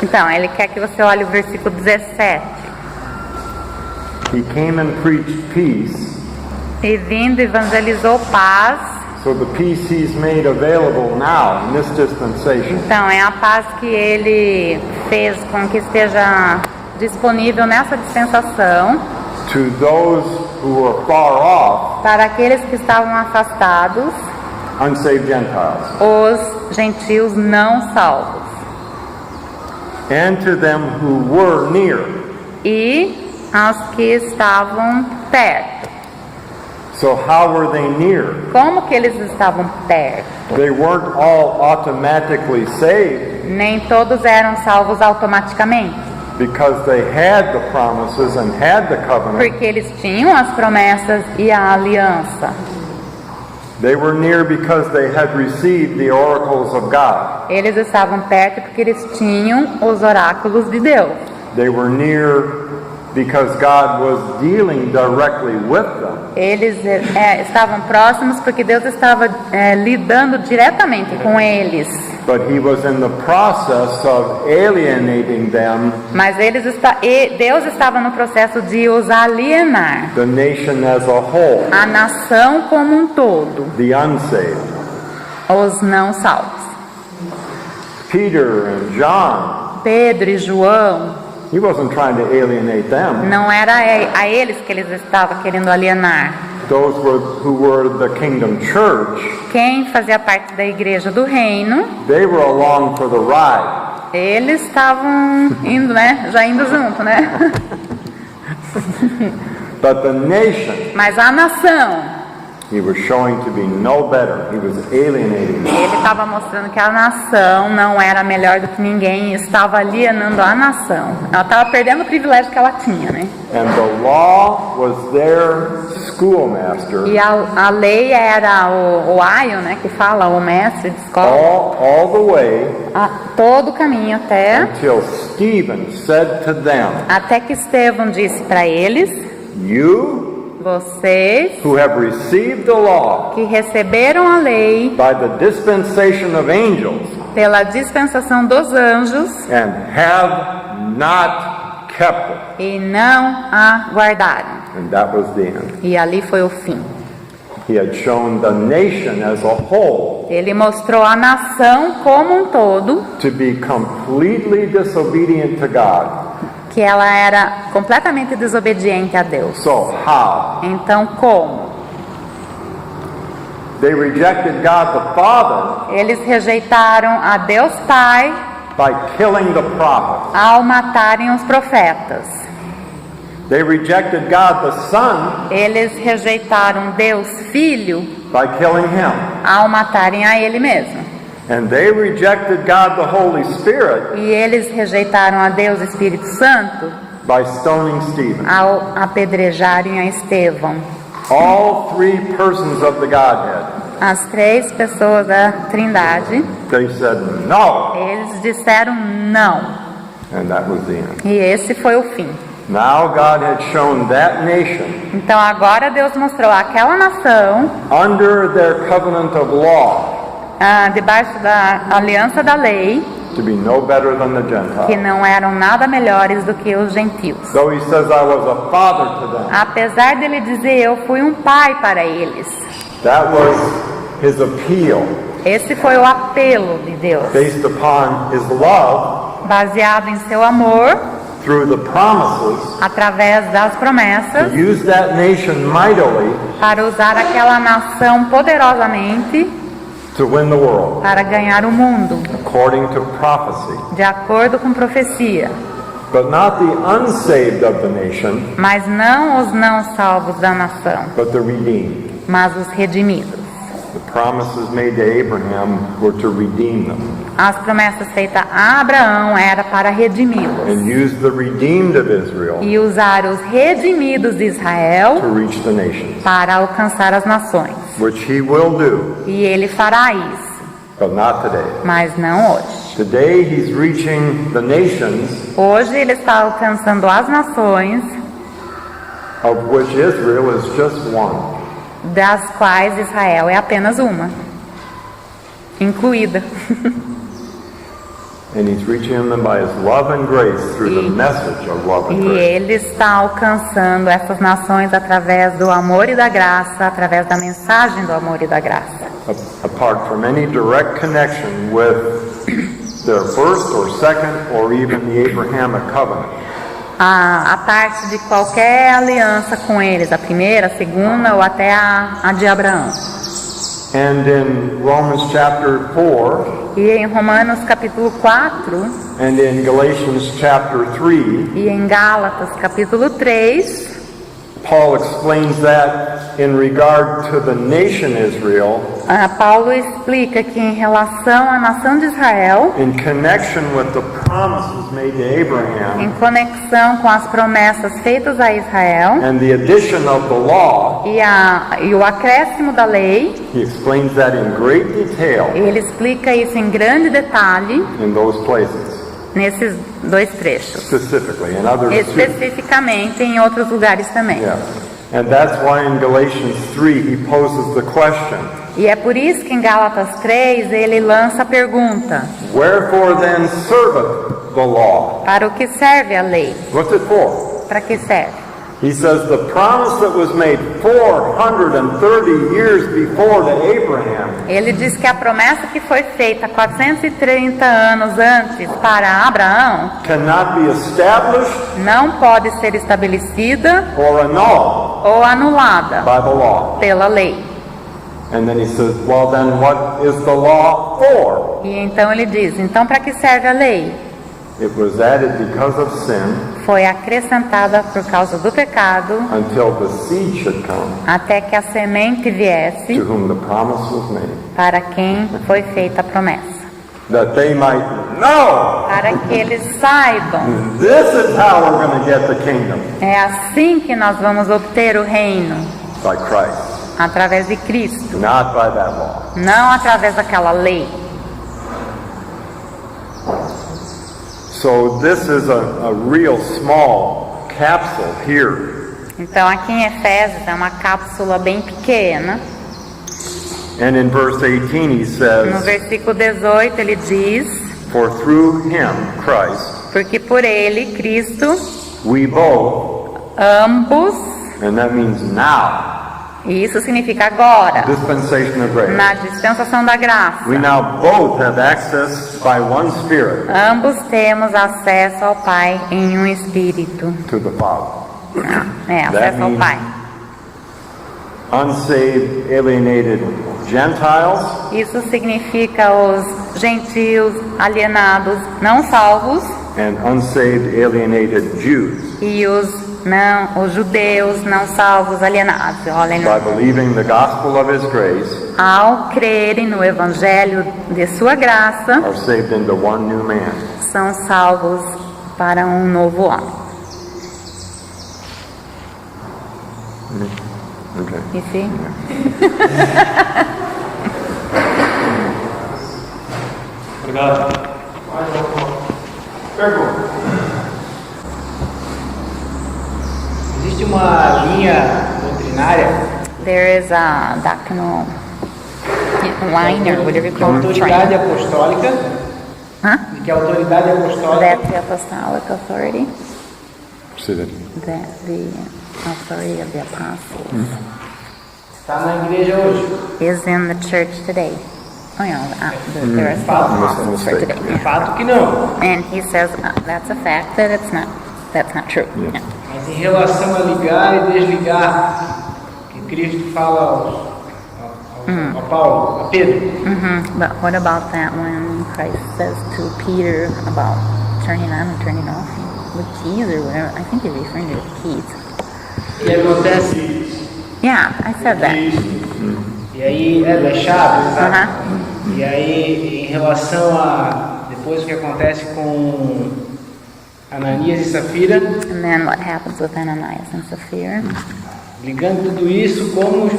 Então, ele quer que você olhe o versículo 17. He came and preached peace. E vindo, evangelizou paz. So the peace he's made available now in this dispensation Então, é a paz que ele fez com que esteja disponível nessa dispensação to those who are far off, para aqueles que estavam afastados, unsaved Gentiles, os gentios não salvos, and to them who were near. e aos que estavam perto. So how were they near? Como que eles estavam perto? They weren't all automatically saved Nem todos eram salvos automaticamente, because they had the promises and had the covenant. porque eles tinham as promessas e a aliança. They were near because they had received the oracles of God. Eles estavam perto porque eles tinham os oráculos de Deus. They were near because God was dealing directly with them. Eles estavam próximos porque Deus estava lidando diretamente com eles. But he was in the process of alienating them, Mas Deus estava no processo de os alienar, the nation as a whole, a nação como um todo, the unsaved. os não salvos. Peter and John, Pedro e João, he wasn't trying to alienate them. não era a eles que eles estavam querendo alienar. Those who were the kingdom church, Quem fazia parte da igreja do reino, they were along for the ride. eles estavam indo, né? Já indo junto, né? But the nation, Mas a nação, he was showing to be no better. He was alienating them. ele estava mostrando que a nação não era melhor do que ninguém e estava alienando a nação. Ela estava perdendo o privilégio que ela tinha, né? And the law was their schoolmaster E a lei era o aio, né? Que fala, o mestre de escola. all the way Todo o caminho until Stephen said to them, até que Estevão disse para eles: you vocês who have received the law que receberam a lei by the dispensation of angels pela dispensação dos anjos and have not kept it. e não a guardaram. And that was the end. E ali foi o fim. He had shown the nation as a whole Ele mostrou a nação como um todo to be completely disobedient to God. que ela era completamente desobediente a Deus. So how? Então como? They rejected God the Father Eles rejeitaram a Deus Pai by killing the prophets. ao matarem os profetas. They rejected God the Son Eles rejeitaram Deus Filho by killing him. ao matarem a Ele mesmo. And they rejected God the Holy Spirit E eles rejeitaram a Deus Espírito Santo by stoning Stephen. ao apedrejarem a Estevão. All three persons of the Godhead, As três pessoas da Trindade, they said no. eles disseram não. And that was the end. E esse foi o fim. Now God had shown that nation Então agora Deus mostrou àquela nação, under their covenant of law debaixo da aliança da lei, to be no better than the que Gentiles. não eram nada melhores do que os gentios. Though he says I was a father to them, Apesar dele dizer, eu fui um pai para eles. that was his appeal Esse foi o apelo de Deus, based upon his love baseado em seu amor, through the promises através das to promessas, use that nation mightily para usar aquela nação poderosamente to win the world, para ganhar o mundo, according to prophecy. de acordo com profecia. But not the unsaved of the nation, Mas não os não salvos da nação, but the redeemed. mas os redimidos. The promises made to Abraham were to redeem them As promessas feitas a Abraão era para redimi-los and use the redeemed of Israel e usar os redimidos de Israel to reach the nations, para alcançar as nações. which he will do, E ele fará isso, but not today. mas não hoje. Today he's reaching the nations Hoje ele está alcançando as nações, of which Israel is just one. das quais Israel é apenas uma, incluída. And he's reaching them by his love and grace through the message of love and E grace. ele está alcançando essas nações através do amor e da graça, através da mensagem do amor e da graça. Apart from any direct connection with their first or second or even the Abrahamic covenant. A parte de qualquer aliança com eles, a primeira, a segunda ou até a de Abraão. And in Romans chapter 4 E em Romanos capítulo 4 and in Galatians chapter 3, e em Gálatas capítulo 3, Paul explains that in regard to the nation Israel, Paulo explica que em relação à nação de Israel, in connection with the promises made to em Abraham conexão com as promessas feitas a Israel and the addition of the law, e o acréscimo da lei, he explains that in great detail ele explica isso em grande detalhe in those places. nesses dois trechos. specifically, and others too. Especificamente em outros lugares também. Yeah. And that's why in Galatians 3 he poses the question, E é por isso que em Gálatas 3 ele lança a pergunta: wherefore then serveth the law? para o que serve a lei? What's it for? Para que serve? He says the promise that was made 430 years before to Abraham Ele diz que a promessa que foi feita 430 anos antes para Abraão cannot be established não pode ser estabelecida or annulled ou anulada by the law. pela lei. And then he says, well then what is the law for? E então ele diz: então para que serve a lei? It was added because of sin Foi acrescentada por causa do pecado until the seed should come até que a semente viesse to whom the promise was made, para quem foi feita a promessa. that they might know Para que eles saibam, this is how we're going to get the kingdom, é assim que nós vamos obter o reino, by Christ, através de Cristo, not by that law. não através daquela lei. So this is a real small capsule here. Então aqui em Efésios é uma cápsula bem pequena. And in verse 18 he No says, versículo 18 ele diz: for through him, Christ, porque por ele, Cristo, we both, ambos, and that means now, e isso significa agora, dispensation of grace, na dispensação da graça, we now both have access by one Spirit ambos temos acesso ao Pai em um Espírito. to the Father. Acesso ao Pai. Unsaved, alienated Gentiles Isso significa os gentios, alienados, não salvos, and unsaved, alienated Jews e os judeus não salvos, alienados. by believing the gospel of His grace Ao crerem no Evangelho de sua graça, are saved into one new man. são salvos para um novo homem. Okay. You see? Obrigado. Existe uma linha doutrinária There is a doctrinal line, or whatever you que a call it, autoridade train. apostólica, Huh? que a autoridade apostólica That's the apostolic authority. See that? That the authority of the apostles está na igreja hoje. is in the church today. Oh, yeah, there are still apostles for today. É fato que não. And he says that's a fact that that's not true. Yeah. Mas em relação a ligar e desligar, que Cristo fala a Paulo, a Pedro, But what about that when Christ says to Peter about turning on and turning off with keys or whatever? I think he's referring to the keys. e acontece, Yeah, I said that. e aí das chaves, exato. Uh-huh. E aí em relação a depois o que acontece com Ananias e Safira, And then what happens with Ananias and Sapphira? ligando tudo isso, como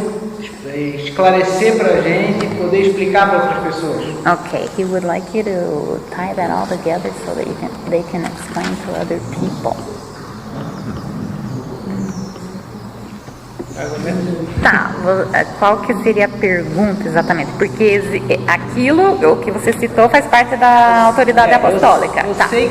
esclarecer para a gente, poder explicar para outras pessoas. Okay, he would like you to tie that all together so that they can explain to other people. Mais ou menos. Tá, qual que seria a pergunta exatamente? Porque aquilo, o que você citou, faz parte da autoridade apostólica. Eu Tá. sei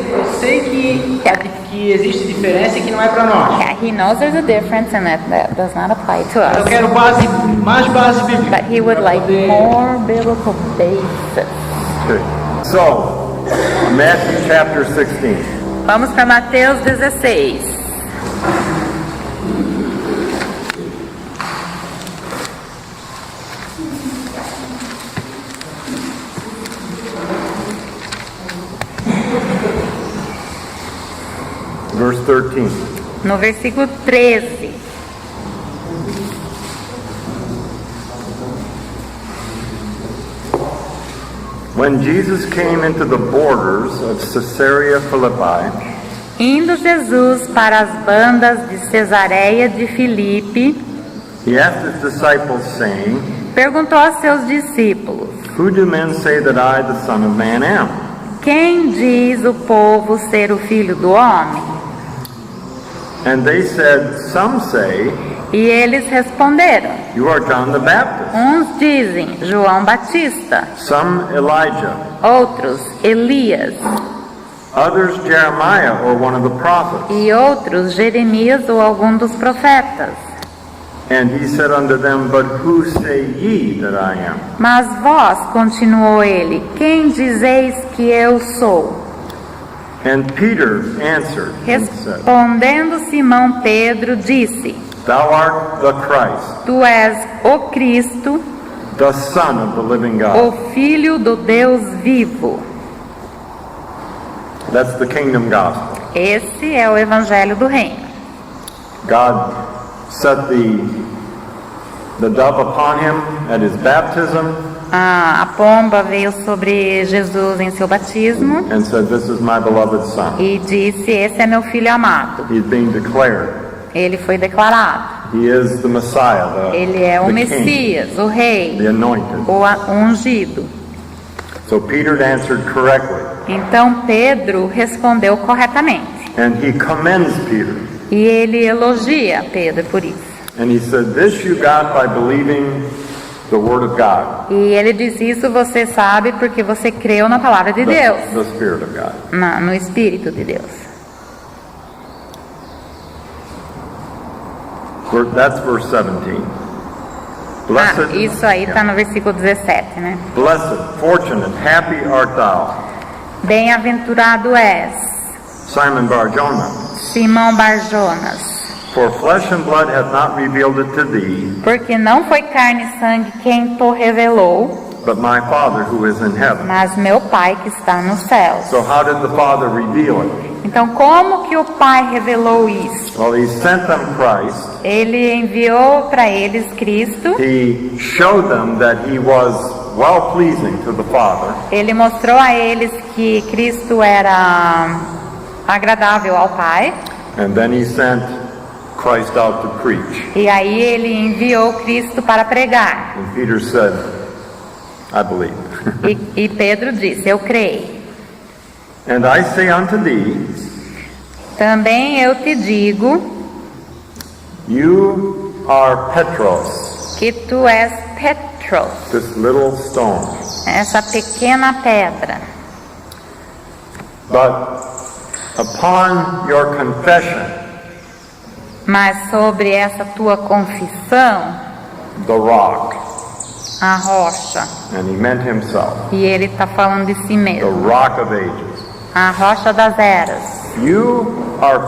que existe diferença e que não é para nós. Yeah, he knows there's a difference and that does not apply to Eu us. quero mais base bíblica. But he would pra like poder- more biblical basis. Okay. So, Matthew chapter 16. Vamos para Mateus 16. Verse 13. No versículo 13. When Jesus came into the borders of Caesarea Philippi, Indo Jesus para as bandas de Cesareia de Filipe, he asked his disciples, saying, perguntou a seus discípulos: who do men say that I, the Son of Man, am? quem diz o povo ser o Filho do Homem? And they said, some say, E eles responderam, you are John the Baptist, uns dizem João Batista, some Elijah, outros Elias, others Jeremiah or one of the prophets. e outros Jeremias ou algum dos profetas. And he said unto them, but who say ye that I am? Mas vós, continuou ele, quem dizeis que eu sou? And Peter answered and said, Respondendo Simão Pedro, disse, thou art the Christ, tu és o Cristo, the Son of the living God. o Filho do Deus vivo. That's the kingdom gospel. Esse é o Evangelho do Reino. God set the dove upon him at his baptism A pomba veio sobre Jesus em seu batismo and said, this is my beloved Son. e disse, esse é meu filho amado. He's being declared. Ele foi declarado. He is the Messiah, Ele é o the King, Messias, o Rei, the anointed. o ungido. So Peter answered correctly, Então Pedro respondeu corretamente. and he commends Peter. E ele elogia Pedro por isso. And he said, this you got by believing the word of God, E ele diz isso, você sabe, porque você creu na palavra de Deus, the Spirit of God. no Espírito de Deus. That's verse 17. Blessed, Isso aí está no versículo 17, né? blessed, fortunate, happy art thou, Bem-aventurado és, Simon Bar-Jonah, Simão Barjonas, for flesh and blood hath not revealed it to thee, porque não foi carne e sangue quem te revelou, but my Father who is in heaven. mas meu Pai que está nos céus. So how did the Father reveal it? Então, como que o Pai revelou isso? Well, he sent them Christ. Ele enviou para eles Cristo. He showed them that he was well-pleasing to the Father. Ele mostrou a eles que Cristo era agradável ao Pai. And then he sent Christ out to preach. E aí ele enviou Cristo para pregar. And Peter said, I believe. E Pedro disse, eu creio. And I say unto thee, Também eu te digo you are Petros, que tu és Petros, this little stone. essa pequena pedra. But upon your confession, Mas sobre essa tua confissão, the rock, a rocha, and he meant himself, e ele está falando de si the mesmo, rock of ages. a rocha das eras. You are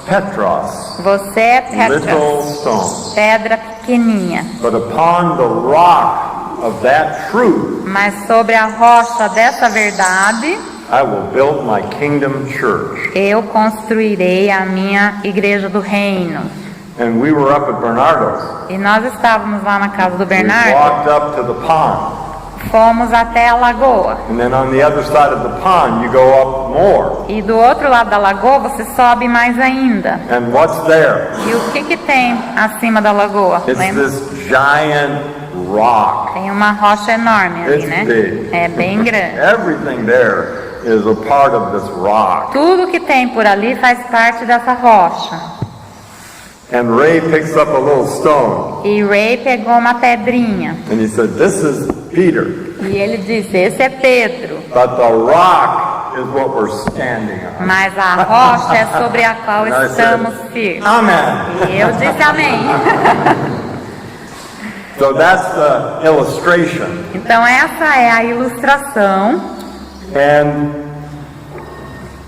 Petros, Você é little Petros, stone. pedra pequenininha. But upon the rock of that truth, Mas sobre a rocha dessa verdade, I will build my kingdom church. eu construirei a minha igreja do reino. And we were up at Bernardo's. E nós estávamos lá na casa do We Bernardo, walked up to the pond. fomos até a lagoa. And then on the other side of the pond, you go up more. E do outro lado da lagoa você sobe mais ainda. And what's there? E o que que tem acima da lagoa? It's Lembra? this giant rock. Tem uma rocha enorme ali, It's né? big. É bem grande. Everything there is a part of this rock. Tudo que tem por ali faz parte dessa rocha. And Ray picks up a little stone E Ray pegou uma pedrinha. and he said, this is Peter, E ele disse, esse é Pedro. but the rock is what we're standing on. Mas a rocha é sobre a qual And I estamos said, firmes. Amen. E eu disse amém. So that's the illustration. Então essa é a ilustração. And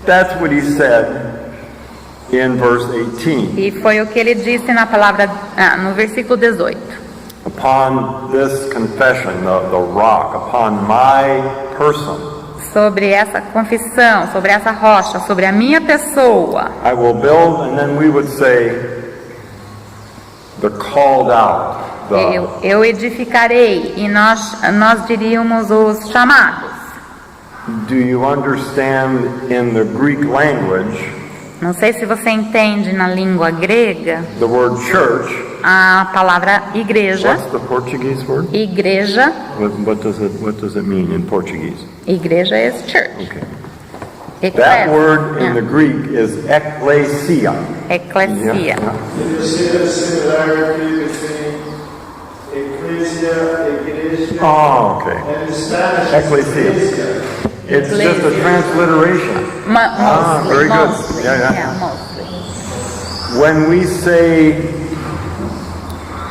that's what he said in verse 18. E foi o que ele disse na palavra, no versículo 18. Upon this confession, the rock, upon my person, Sobre essa confissão, sobre essa rocha, sobre a minha pessoa. I will build, and then we would say, the called out, Eu edificarei. E nós diríamos os chamados. do you understand in the Greek language, Não sei se você entende na língua grega the word church, a palavra igreja. what's the Portuguese word? Igreja. What does it mean in Portuguese? Igreja é church. Okay. That word in the Greek is ekklesia. Eclesia. Yeah. Did you see the similarity between ecclesia, iglesia, Oh, okay. and in Spanish? Ecclesia. It's just a transliteration. Mostly, very good. mostly, Yeah. mostly. When we say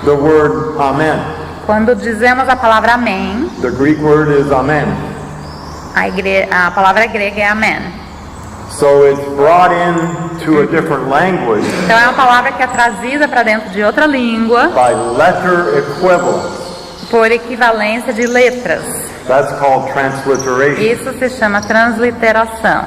the word amen, Quando dizemos a palavra amém, the Greek word is amen. a palavra grega é amém. So it's brought into a different language Então é uma palavra que é trazida para dentro de outra língua by letter equivalence. por equivalência de letras. That's called transliteration. Isso se chama transliteração.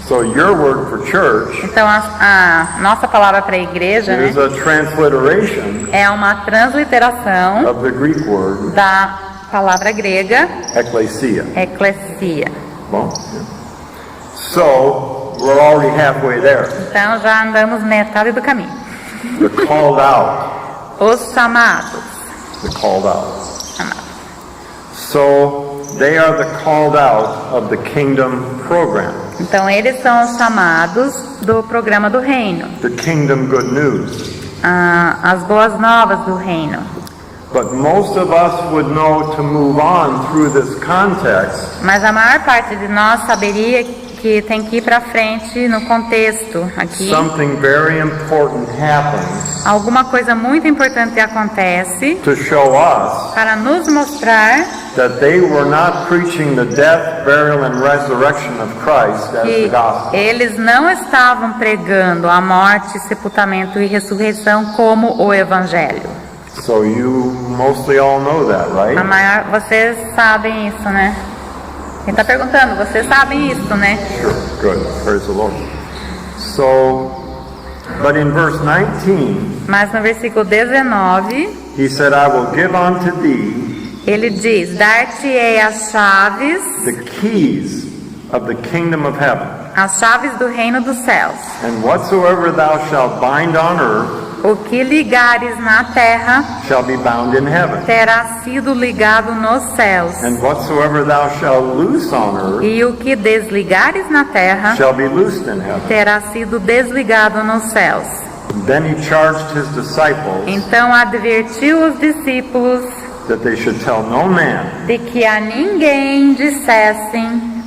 So your word for church Então a nossa palavra para a igreja, né, is a transliteration é uma transliteração of the Greek word da palavra grega ekklesia. eclesia. Bom, yeah. So we're already halfway there. Então já andamos metade do caminho. The called out. Os chamados. The called out. So they are the called out of the kingdom program. Então eles são os chamados do programa do reino, The kingdom good news. as boas novas do reino. But most of us would know to move on through this context Mas a maior parte de nós saberia que tem que ir para frente no contexto aqui. something very important happens Alguma coisa muito importante acontece to show us para nos mostrar that they were not preaching the death, burial, and resurrection of Christ as the que gospel. eles não estavam pregando a morte, sepultamento e ressurreição como o evangelho. So you mostly all know that, right? Vocês sabem isso, né? Quem está perguntando, vocês sabem isso, né? Sure, good. Praise the Lord. So, but in verse 19, Mas no versículo 19, he said, I will give unto thee ele diz: dar-te-ei as chaves, the keys of the kingdom of heaven. as chaves do reino dos céus. And whatsoever thou shalt bind on earth O que ligares na terra shall be bound in heaven. terá sido ligado nos céus, And whatsoever thou shalt loose on earth e o que desligares na terra shall be loosed in heaven. terá sido desligado nos céus. Then he charged his disciples Então advertiu os discípulos that they should tell no man de que a ninguém dissessem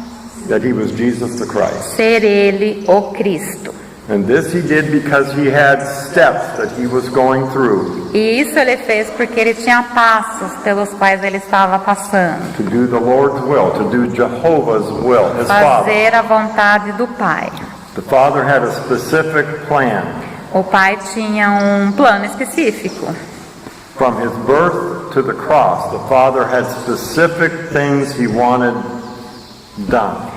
that he was Jesus the Christ. ser ele o Cristo. And this he did because he had steps that he was going through E isso ele fez porque ele tinha passos pelos quais ele estava passando. to do the Lord's will, to do Jehovah's will, his Father. Fazer a vontade do Pai. The Father had a specific plan. O Pai tinha um plano específico. From his birth to the cross, the Father had specific things he wanted done.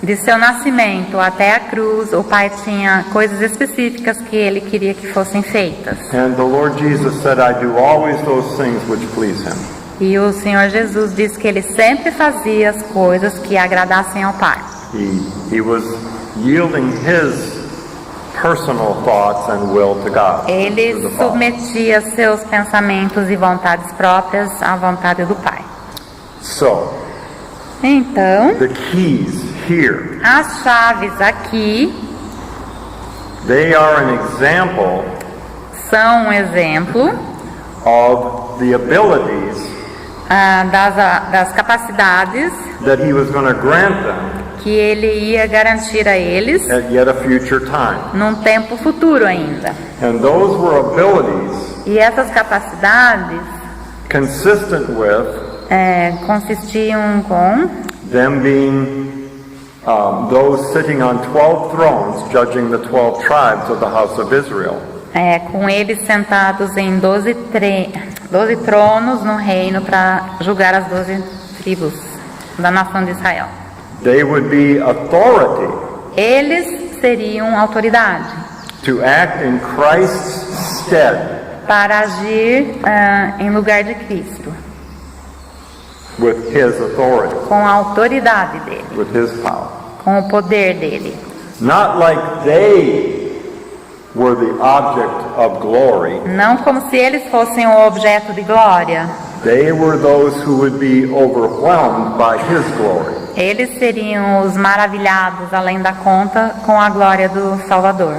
De seu nascimento até a cruz, o Pai tinha coisas específicas que ele queria que fossem feitas. And the Lord Jesus said, I do always those things which please him. E o Senhor Jesus disse que ele sempre fazia as coisas que agradassem ao Pai. He was yielding his personal thoughts and will to God. Ele to the Father. submetia seus pensamentos e vontades próprias à vontade do Pai. So, Então, the keys here, as chaves aqui they are an example são um exemplo of the abilities das capacidades that he was going to grant them que ele ia garantir a eles at yet a future time. num tempo futuro ainda. And those were abilities E essas capacidades consistent with consistiam com them being those sitting on 12 thrones judging the 12 tribes of the house of Israel. com eles sentados em 12 tronos no reino para julgar as 12 tribos da nação de Israel. They would be authority Eles seriam autoridade to act in Christ's stead para agir em lugar de Cristo, with his authority, com a autoridade dele, with his power. com o poder dele. Not like they were the object of glory, Não como se eles fossem o objeto de glória, They were those who would be overwhelmed by his glory. Eles seriam os maravilhados além da conta com a glória do Salvador.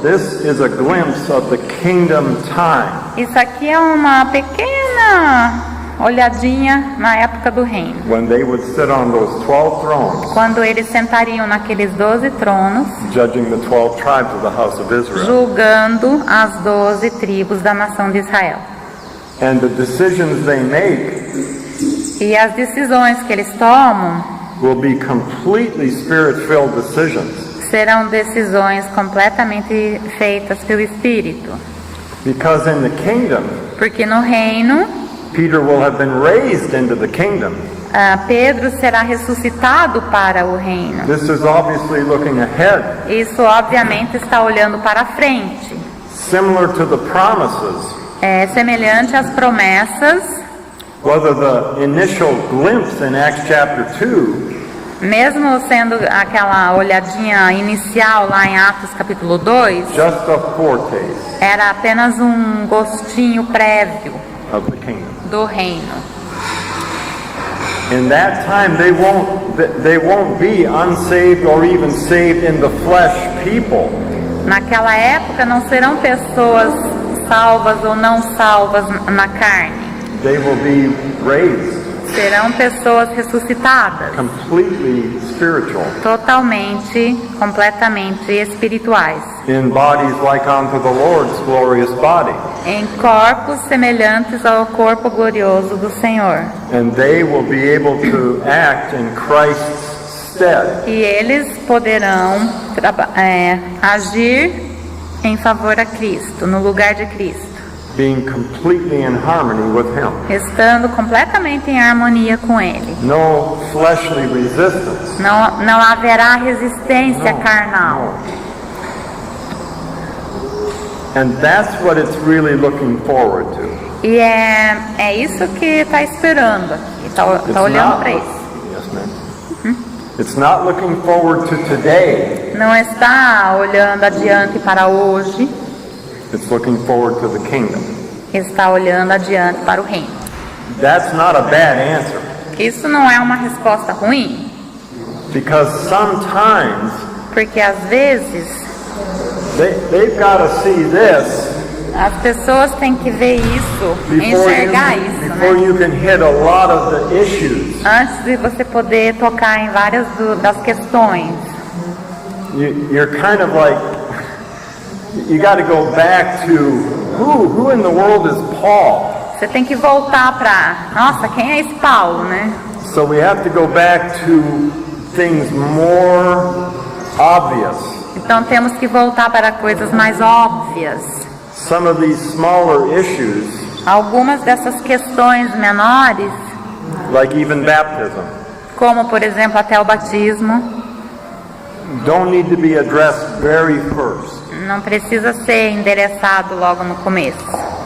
This is a glimpse of the kingdom time. Isso aqui é uma pequena olhadinha na época do reino. When they would sit on those 12 thrones, Quando eles sentariam naqueles 12 tronos, judging the 12 tribes of the house of Israel. julgando as 12 tribos da nação de Israel. And the decisions they make E as decisões que eles tomam will be completely spirit-filled decisions. serão decisões completamente feitas pelo Espírito. Because in the kingdom, Porque no reino, Peter will have been raised into the kingdom. Pedro será ressuscitado para o reino. This is obviously looking ahead, Isso obviamente está olhando para frente. similar to the promises. É semelhante às promessas, Whether the initial glimpse in Acts chapter 2 mesmo sendo aquela olhadinha inicial lá em Atos capítulo 2, just a foretaste era apenas um gostinho prévio of the kingdom. do reino. In that time, they won't be unsaved or even saved in the flesh people. Naquela época não serão pessoas salvas ou não salvas na carne. They will be raised, Serão pessoas ressuscitadas, completely spiritual, totalmente, completamente espirituais, in bodies like unto the Lord's glorious body. em corpos semelhantes ao corpo glorioso do Senhor. And they will be able to act in Christ's stead. E eles poderão agir em favor a Cristo, no lugar de Cristo, Being completely in harmony with Him. estando completamente em harmonia com Ele. No fleshly resistance. Não haverá resistência carnal. And that's what it's really looking forward to. E é isso que está esperando aqui, está olhando para isso. Yes, ma'am. It's not looking forward to today. Não está olhando adiante para hoje, It's looking forward to the kingdom. está olhando adiante para o reino. That's not a bad answer. Isso não é uma resposta ruim, Because sometimes porque às vezes they've got to see this as pessoas têm que ver isso, before enxergar isso, before né? you can hit a lot of the issues. Antes de você poder tocar em várias das questões. You're kind of like, you got to go back to who in the world is Paul? Você tem que voltar para, nossa, quem é esse Paulo, né? So we have to go back to things more obvious. Então temos que voltar para coisas mais óbvias. Some of these smaller issues, Algumas dessas questões menores, like even baptism, como por exemplo até o batismo, don't need to be addressed very first. não precisa ser endereçado logo no começo.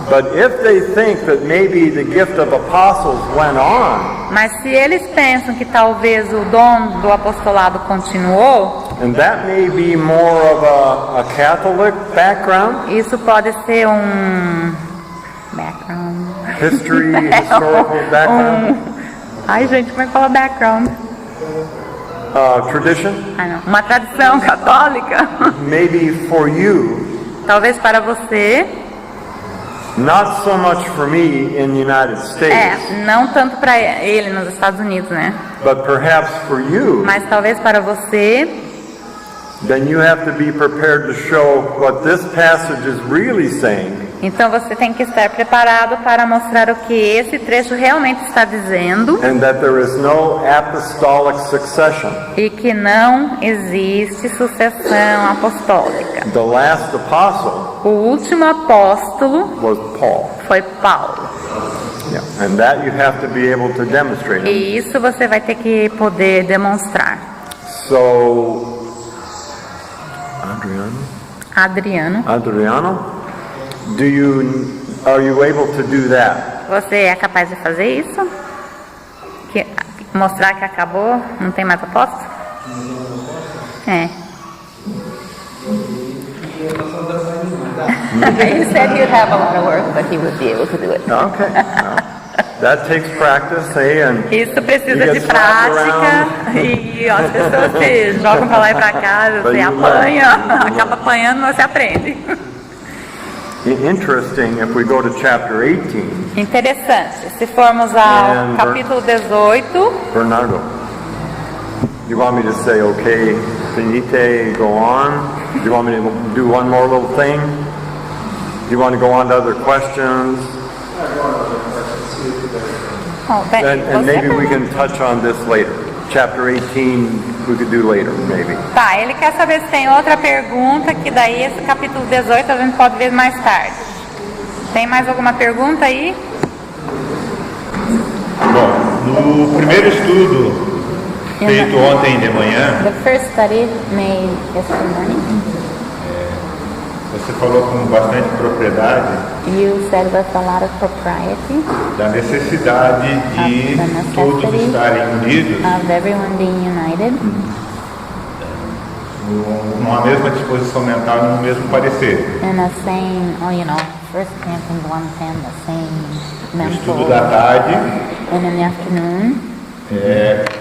But if they think that maybe the gift of apostles went on, Mas se eles pensam que talvez o dom do apostolado continuou, and that may be more of a Catholic background, isso pode ser um background. history, historical background, Ai gente, como é que fala background? tradition, Ah, não. Uma tradição católica. maybe for you, Talvez para você, not so much for me in the United States, não tanto para ele nos Estados Unidos, né? but perhaps for you, Mas talvez para você, then you have to be prepared to show what this passage is really saying, então você tem que estar preparado para mostrar o que esse trecho realmente está dizendo and that there is no apostolic succession. e que não existe sucessão apostólica. The last apostle O último apóstolo was Paul. foi Paulo. Yeah. And that you have to be able to demonstrate. E isso você vai ter que poder demonstrar. So, Adriano, are you able to do that? Você é capaz de fazer isso? Mostrar que acabou, não tem mais apóstolo? É. He said he'd have a lot of work, but he would be able to do it. Okay. That takes practice, hey, and Isso you precisa get de slapped prática e ó, as pessoas se jogam pra lá e pra cá, você apanha, acaba apanhando, mas você aprende. Interesting, if we go to chapter 18, Interessante, se formos ao And capítulo 18, Bernardo, you want me to say, okay, finite, go on? Do you want me to do one more little thing? Do you want to go on to other questions? bom, bem, And você maybe we pergunta. can touch on this later. Chapter 18, we could do later, maybe. Tá, ele quer saber se tem outra pergunta, que daí esse capítulo 18 a gente pode ver mais tarde. Tem mais alguma pergunta aí? Bom, no primeiro estudo feito ontem de manhã, The first study made yesterday morning, você falou com bastante propriedade you said with a lot of propriety da necessidade de todos estarem unidos of everyone being united numa mesma disposição mental e no mesmo parecer. in a same, oh, you know, 1 Corinthians 1:10, the same No mental. estudo da tarde, And in the afternoon,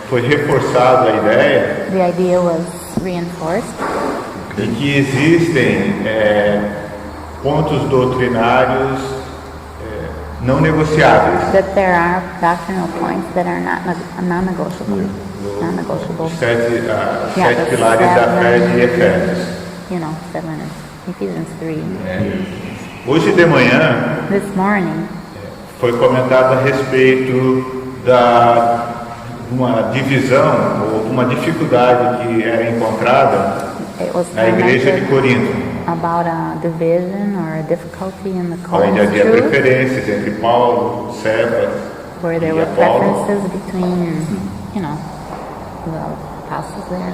foi reforçada a ideia the idea was reinforced de que existem pontos doutrinários não negociáveis. that there are doctrinal points that are not non-negotiable. Non-negotiable. Sete pilares da fé de Efésios. You know, 7 Ephesians 3. Hoje de manhã This morning, foi comentado a respeito de uma divisão ou uma dificuldade que era encontrada it was na igreja de commented Corinto, about a division or a difficulty in the onde Corinth havia truth, preferências entre Paulo, Cefas where there e were Apolo, preferences between, you know, the apostles there,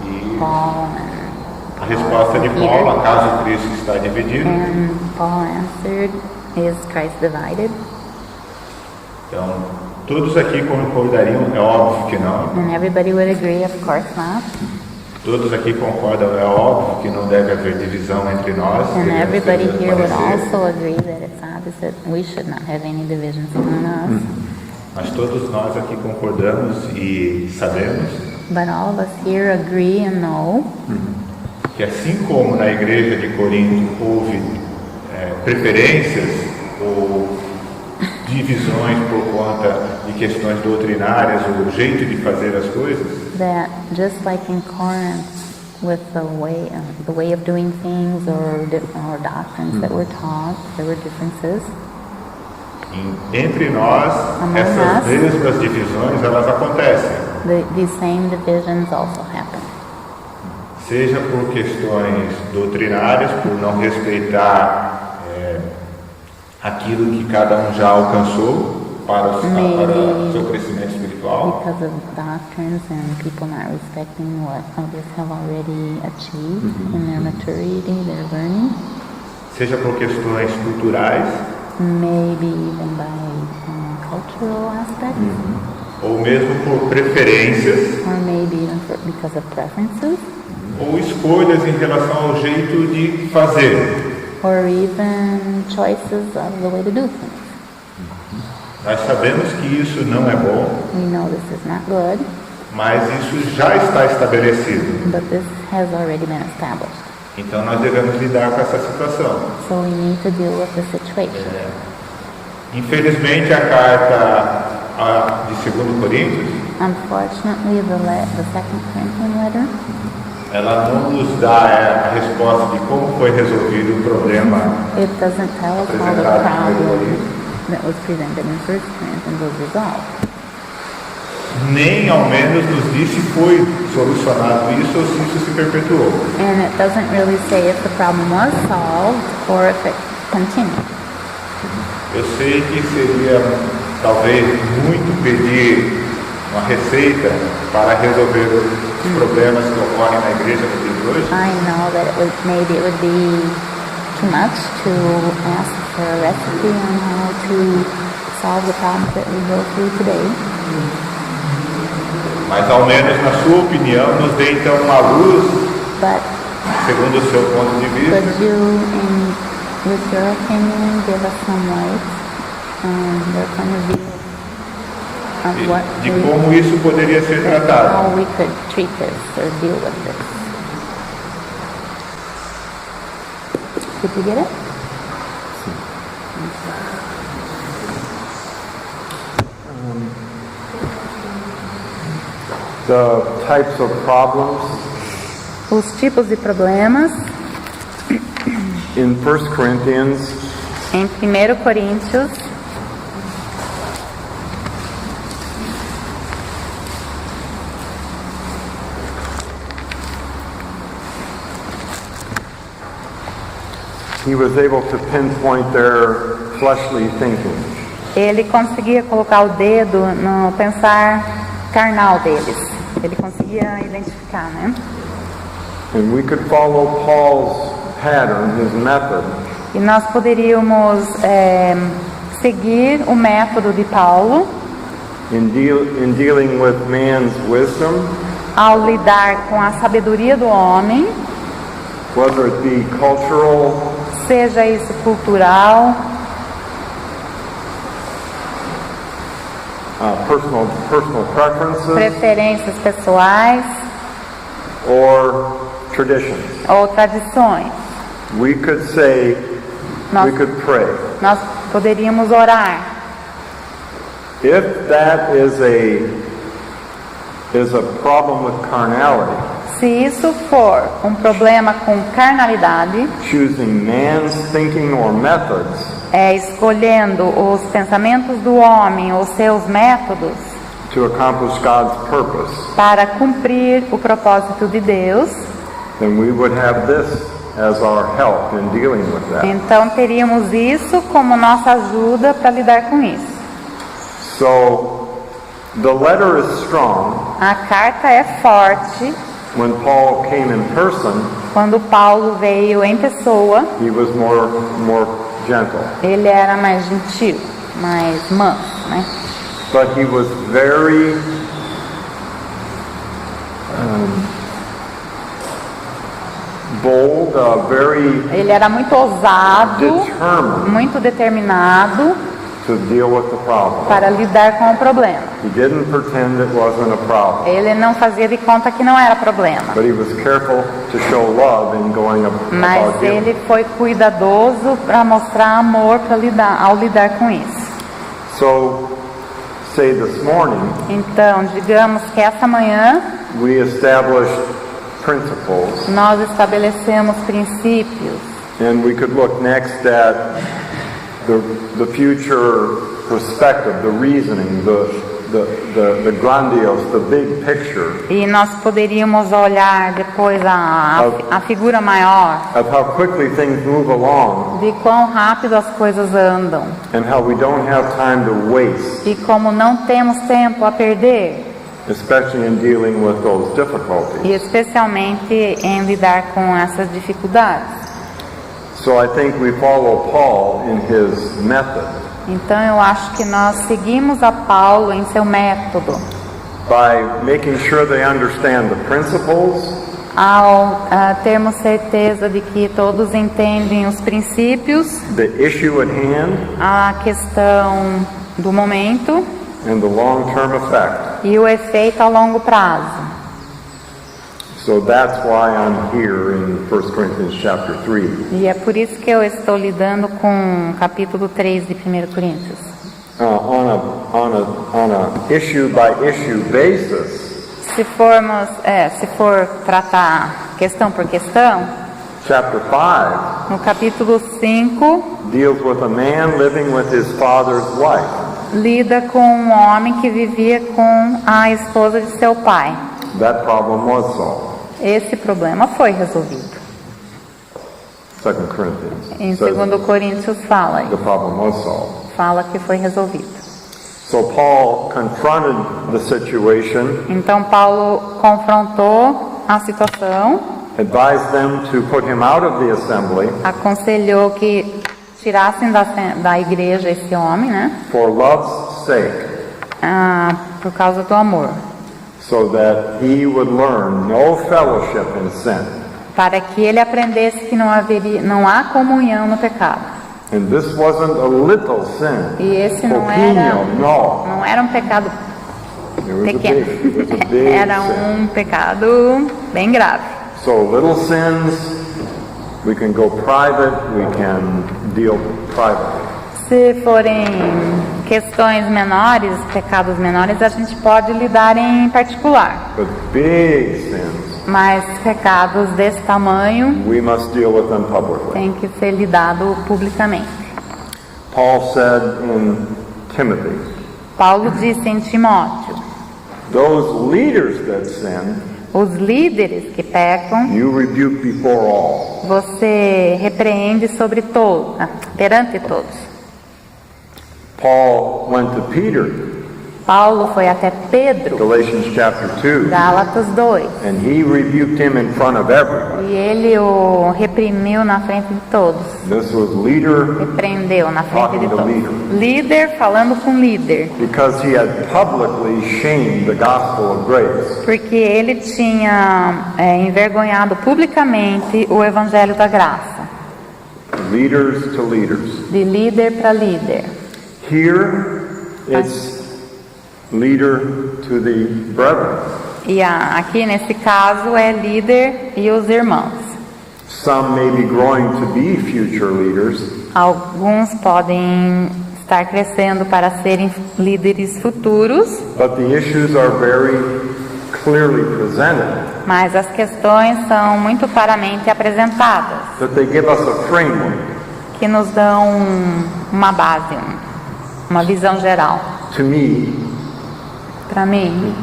e Paul and a resposta de Paulo, acaso Cristo está dividido. And Paul answered, is Christ divided? Então, todos aqui concordariam, é óbvio que não. And everybody would agree, of course not. Todos aqui concordam, é óbvio que não deve haver divisão entre nós. And devemos everybody ter here would parecer. also agree that it's obvious that we should not have any divisions among us. Mas todos nós aqui concordamos e sabemos But all of us here agree and know que assim como na igreja de Corinto houve preferências ou divisões por conta de questões doutrinárias ou jeito de fazer as coisas, that just like in Corinth, with the way of doing things or doctrines that were taught, there were differences. entre nós Among essas us. mesmas divisões elas acontecem, These same divisions also happen. seja por questões doutrinárias, por não respeitar aquilo que cada um já alcançou para o seu crescimento espiritual, Because of doctrines and people not respecting what others have already achieved in their maturity, their learning, seja por questões culturais, maybe even by cultural aspects, ou mesmo por preferências or maybe even because of preferences, ou escolhas em relação ao jeito de fazer. or even choices of the way to do things. Nós sabemos que isso não é bom, We know this is not good, mas isso já está estabelecido. but this has already been established. Então nós devemos lidar com essa situação. So we need to deal with the situation. Infelizmente a carta de 2 Coríntios, Unfortunately, the second Corinthian letter, ela não nos dá a resposta de como foi resolvido o problema it doesn't tell us how the apresentado em 1 problem Coríntios, that was presented in 1 Corinthians was resolved. nem ao menos nos diz se foi solucionado isso ou se isso se perpetuou. And it doesn't really say if the problem was solved or if it continued. Eu sei que seria talvez muito pedir uma receita para resolver os problemas que ocorrem na igreja nos dias de hoje, I know that maybe it would be too much to ask for a recipe on how to solve the problems that we go through today. mas ao menos na sua opinião nos dê então uma luz, But segundo o seu ponto de vista, could you, with your opinion, give us some light on your point of view de como isso poderia ser tratado. How we could treat this or deal with this. Did you get it? The types of problems Os tipos de problemas in 1 Corinthians, em 1 Coríntios, he was able to pinpoint their fleshly thinking. ele conseguia colocar o dedo no pensar carnal deles. Ele conseguia identificar, né? And we could follow Paul's pattern, his method, E nós poderíamos seguir o método de Paulo in dealing with man's wisdom, ao lidar com a sabedoria do homem, whether it be cultural, seja isso cultural, personal preferences, preferências pessoais or traditions. ou tradições. We could say, Nós, we could pray. nós poderíamos orar. If that is a problem with carnality, Se isso for um problema com carnalidade, choosing man's thinking or methods, escolhendo os pensamentos do homem ou seus métodos to accomplish God's purpose, para cumprir o propósito de Deus, then we would have this as our help in dealing with that. então teríamos isso como nossa ajuda para lidar com isso. So, the letter is strong. A carta é forte. When Paul came in person, Quando Paulo veio em pessoa, he was more gentle. ele era mais gentil, mais manso, né? But he was very bold, very Ele era muito ousado, determined muito determinado to deal with the problem. para lidar com o problema. He didn't pretend it wasn't a problem, Ele não fazia de conta que não era problema, but he was careful to show love in going about mas dealing. ele foi cuidadoso para mostrar amor ao lidar com isso. So, say this morning, Então, digamos que essa manhã we established principles, nós estabelecemos princípios and we could look next at the future perspective, the reasoning, the grandiose, the big picture e nós poderíamos olhar depois a figura maior of how quickly things move along de quão rápido as coisas andam and how we don't have time to waste, e como não temos tempo a perder, especially in dealing with those difficulties. e especialmente em lidar com essas dificuldades. So I think we follow Paul in his method Então eu acho que nós seguimos a Paulo em seu método, by making sure they understand the principles, ao termos certeza de que todos entendem os princípios, the issue at hand, a questão do momento and the long-term effect. e o efeito a longo prazo. So that's why I'm here in 1 Corinthians chapter 3. E é por isso que eu estou lidando com o capítulo 3 de 1 Coríntios. On a issue by issue basis, Se for tratar questão por questão, chapter 5 no capítulo 5 deals with a man living with his father's wife. lida com um homem que vivia com a esposa de seu pai. That problem was solved. Esse problema foi resolvido. 2 Corinthians Em says 2 Coríntios fala the problem was solved. que foi resolvido. So Paul confronted the situation, Então Paulo confrontou a situação, advised them to put him out of the assembly aconselhou que tirassem da igreja esse homem, né? for love's sake, Por causa do amor, so that he would learn no fellowship in sin. para que ele aprendesse que não há comunhão no pecado. And this wasn't a little sin. E esse não Pouquinho, era no. um pecado pequeno. It was a big Era sin. pecado bem grave. So little sins, we can go private, we can deal privately. Se forem questões menores, pecados menores, a gente pode lidar em particular. But big sins, Mas pecados desse tamanho we must deal with them publicly. tem que ser lidado publicamente. Paul said in Timothy, Paulo disse em Timóteo: those leaders that sin, os líderes que pecam, you rebuke before all. você repreende perante todos. Paul went to Peter, Paulo foi até Pedro, Galatians chapter 2, Gálatas 2, and he rebuked him in front of everybody. e ele o reprimiu na frente de todos. This was leader Repreendeu na frente de Talking to todos. leader. Líder falando com líder, because he had publicly shamed the gospel of grace. porque ele tinha envergonhado publicamente o evangelho da graça, Leaders to leaders. de líder para líder. Here, it's leader to the brethren. E aqui nesse caso é líder e os irmãos. Some may be growing to be future leaders, Alguns podem estar crescendo para serem líderes futuros, but the issues are very clearly presented, mas as questões são muito claramente apresentadas, that they give us a framework que nos dão uma base, uma visão geral. to me Para mim,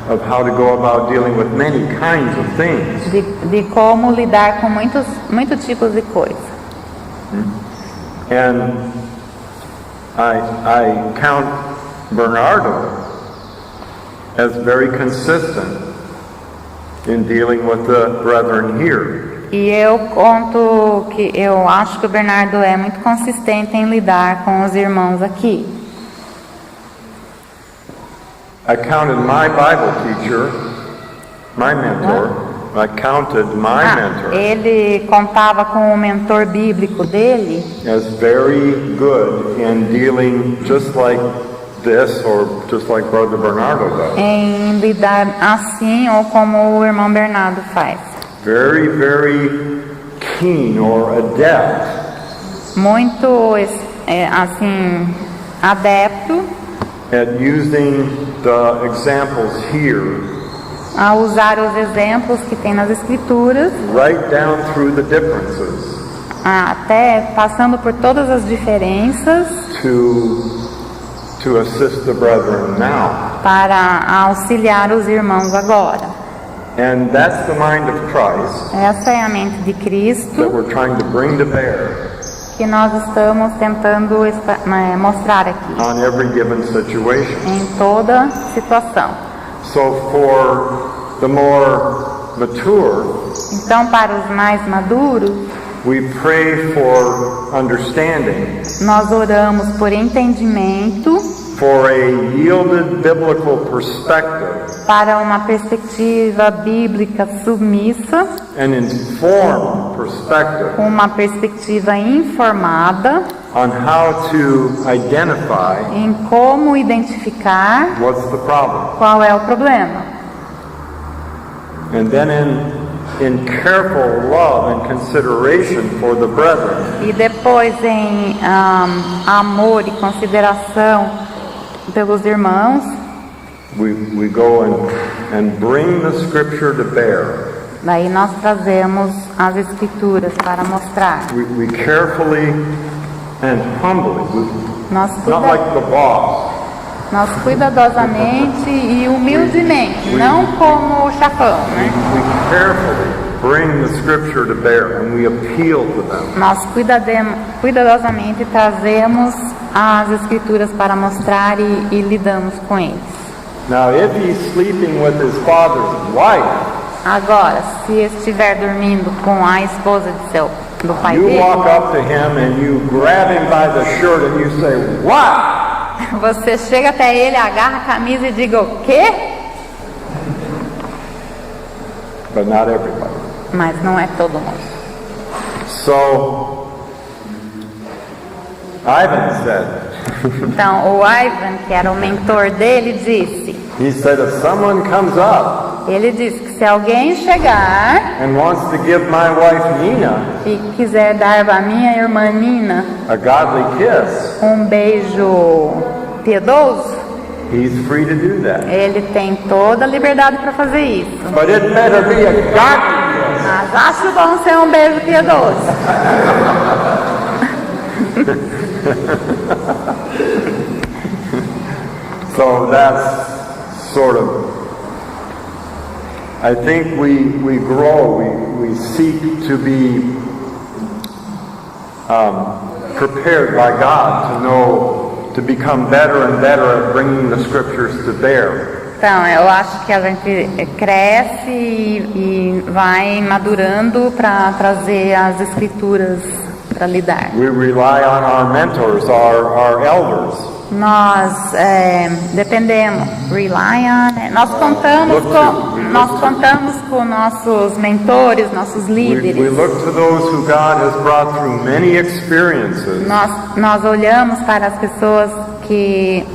of how to go about dealing with many kinds of things. de como lidar com muitos tipos de coisa. And I count Bernardo as very consistent in dealing with the brethren here. E eu acho que o Bernardo é muito consistente em lidar com os irmãos aqui. I counted my Bible teacher, my mentor, I counted my mentor Ele contava com o mentor bíblico dele as very good in dealing just like this or just like Brother Bernardo does. em lidar assim ou como o irmão Bernardo faz. Very, very keen or adept Muito assim adepto at using the examples here a usar os exemplos que tem nas escrituras, right down through the differences até passando por todas as diferenças to assist the brethren now. para auxiliar os irmãos agora. And that's the mind of Christ Essa é a mente de that Cristo we're trying to bring to bear que nós estamos tentando mostrar aqui on every given situation. em toda situação. So for the more mature, Então, para os mais maduros, we pray for understanding, nós oramos por entendimento, for a yielded biblical perspective, para uma perspectiva bíblica submissa, an informed perspective uma perspectiva informada on how to identify em como identificar what's the problem. qual é o problema. And then in careful love and consideration for the brethren, E depois em amor e consideração pelos irmãos, we go and bring the scripture to bear. daí nós trazemos as escrituras para mostrar. We carefully and humbly, Nós, not like the boss, nós cuidadosamente e humildemente, não como o chefão, né? we carefully bring the scripture to bear and we appeal to them. Nós cuidadosamente trazemos as escrituras para mostrar e lidamos com eles. Now, if he's sleeping with his father's wife, Agora, se estiver dormindo com a esposa do pai you dele, walk up to him and you grab him by the shirt and you say, "What?" você chega até ele, agarra a camisa e diga o quê? But not everybody. Mas não é todo mundo. So, Ivan said, Então, o Ivan, que era o mentor dele, disse: He said, if someone comes up Ele disse que se alguém chegar and wants to give my wife Nina e quiser dar à minha irmã Nina a godly kiss, beijo piedoso, he's free to do that. ele tem toda a liberdade para fazer isso. But it better be a godly kiss. Mas acho bom ser um beijo piedoso. So that's sort of, I think we grow, we seek to be prepared by God to know, to become better and better at bringing the scriptures to bear. Então, eu acho que a gente cresce e vai madurando para trazer as escrituras para lidar. We rely on our mentors, our elders. Nós dependemos, nós contamos com nossos mentores, nossos We líderes. look to those who God has brought through many experiences Nós olhamos para as pessoas que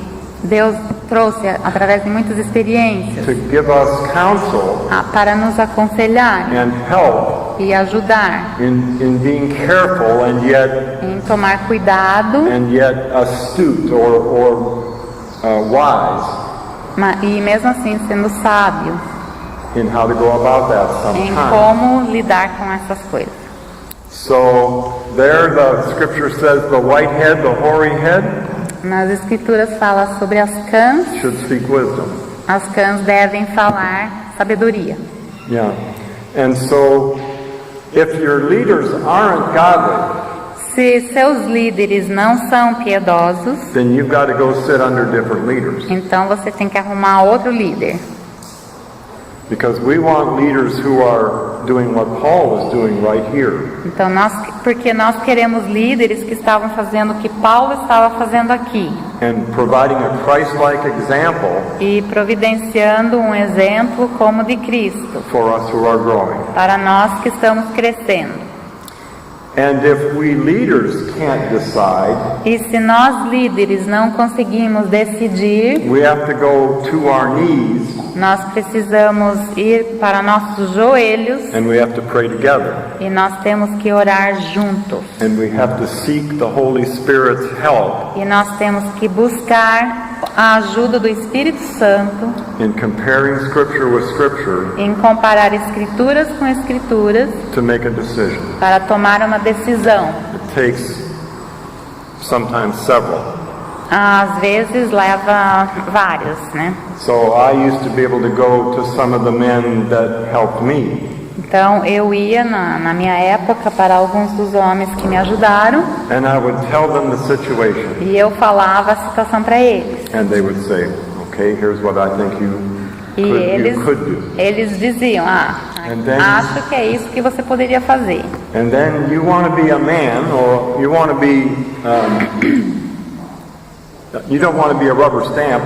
Deus trouxe através de muitas experiências to give us counsel para nos aconselhar and help e ajudar in being careful and em tomar cuidado astute or wise e mesmo assim sendo sábio in how to go about that em sometimes. como lidar com essas coisas. So there the scripture says the white head, the hoary head Nas escrituras fala sobre as cãs. should speak wisdom. As cãs devem falar sabedoria. Yeah. And so if your leaders aren't godly, Se seus líderes não são piedosos, then you've got to go sit under different leaders. então você tem que arrumar outro líder. Because we want leaders who are doing what Paul is doing right here. Então porque nós queremos líderes que estavam fazendo o que Paulo estava fazendo aqui And providing a Christ-like example e providenciando um exemplo como de Cristo for us who are growing. para nós que estamos crescendo. And if we leaders can't decide, E se nós líderes não conseguimos decidir, we have to go to our knees nós precisamos ir para nossos joelhos and we have to pray together. e nós temos que orar juntos. And we have to seek the Holy Spirit's help E nós temos que buscar a ajuda do Espírito Santo in comparing Scripture with Scripture em comparar escrituras com escrituras to make a decision. para tomar uma decisão. It takes sometimes several. Às vezes leva vários, né? So I used to be able to go to some of the men that helped me. Então eu ia na minha época para alguns dos homens que me ajudaram And I would tell them the situation. e eu falava a situação para eles. And they would say, okay, here's what I think you E could do. eles diziam, And then- acho que é isso que você poderia fazer. And then you want to be a man, or you want to be, you don't want to be a rubber stamp.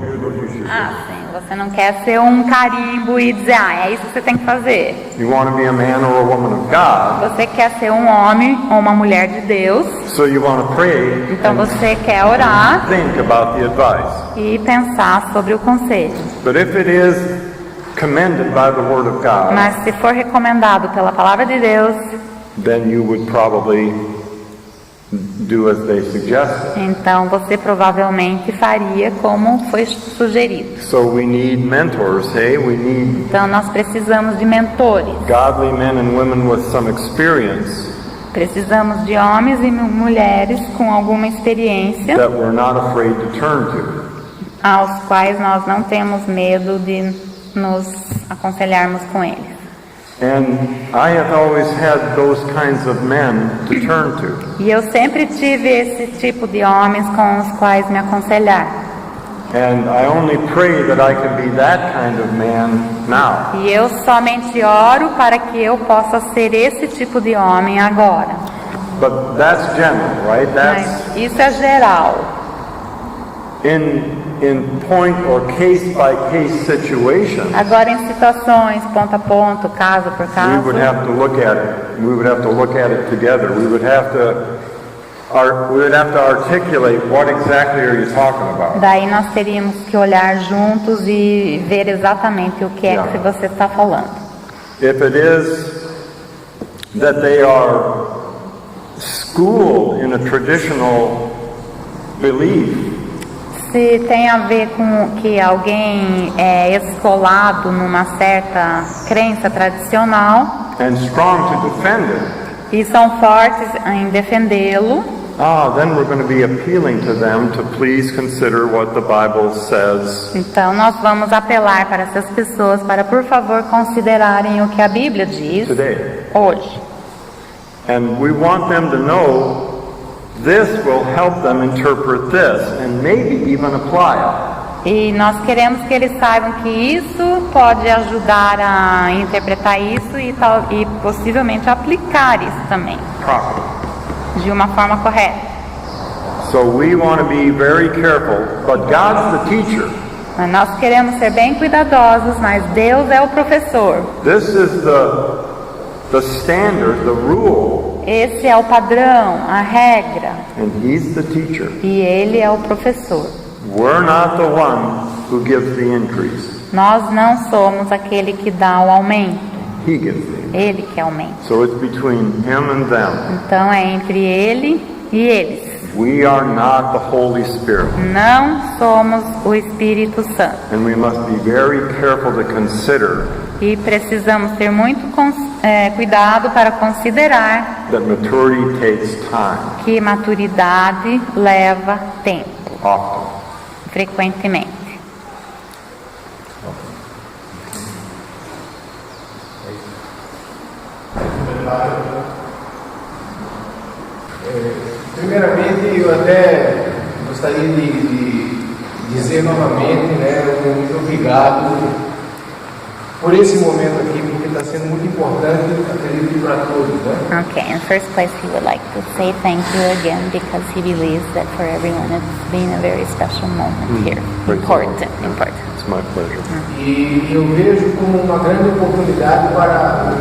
Here's what you should do. Sim, você não quer ser um carimbo e dizer, é isso que você tem que fazer. You want to be a man or a woman of God, Você quer ser um homem ou uma mulher de Deus, so you want to pray então and você quer orar think about the advice. e pensar sobre o conselho. But if it is commended by the Word of God, Mas se for recomendado pela palavra de Deus, then you would probably do as they suggested. então você provavelmente faria como foi sugerido. So we need mentors, hey? We need Então nós precisamos de mentores. godly men and women with some experience Precisamos de homens e mulheres com alguma experiência that we're not afraid to turn to. aos quais nós não temos medo de nos aconselharmos com eles. And I have always had those kinds of men to turn to. E eu sempre tive esse tipo de homens com os quais me aconselhar. And I only pray that I can be that kind of man now. E eu somente oro para que eu possa ser esse tipo de homem agora. But that's general, right? That's Mas isso é geral. in point or case by case situations. Agora em situações ponto a ponto, caso por We caso, would have to look at it. We would have to look at it together. We would have to we would have to articulate what exactly are you talking about. Daí nós teríamos que olhar juntos e ver exatamente o que é que você está falando. If it is that they are schooled in a traditional belief, Se tem a ver com que alguém é escolado numa certa crença tradicional and strong to defend it, e são fortes em defendê-lo, then we're going to be appealing to them to please consider what the Bible says. então nós vamos apelar para essas pessoas para, por favor, considerarem o que a Bíblia diz Today. hoje. And we want them to know this will help them interpret this and maybe even apply it. E nós queremos que eles saibam que isso pode ajudar a interpretar isso e possivelmente aplicar isso também, Properly. de uma forma correta. So we want to be very careful, but God's the teacher. Mas nós queremos ser bem cuidadosos, mas Deus é o professor. This is the standard, the rule, Esse é o padrão, a regra, and He's the teacher. e Ele é o professor. We're not the one who gives the increase. Nós não somos aquele que dá o aumento, He gives the increase. Ele que aumenta. So it's between Him and them. Então é entre Ele e eles. We are not the Holy Spirit. Não somos o Espírito Santo. And we must be very careful to consider E precisamos ter muito cuidado para considerar that maturity takes time, que maturidade leva tempo, often. frequentemente. Primeiramente, eu até gostaria de dizer novamente, né, muito obrigado por esse momento aqui, porque está sendo muito importante, acredito, para todos, né? Okay, in first place, he would like to say thank you again because he believes that for everyone it's been a very special moment here. Praise the Important. It's my pleasure. E eu vejo como uma grande oportunidade para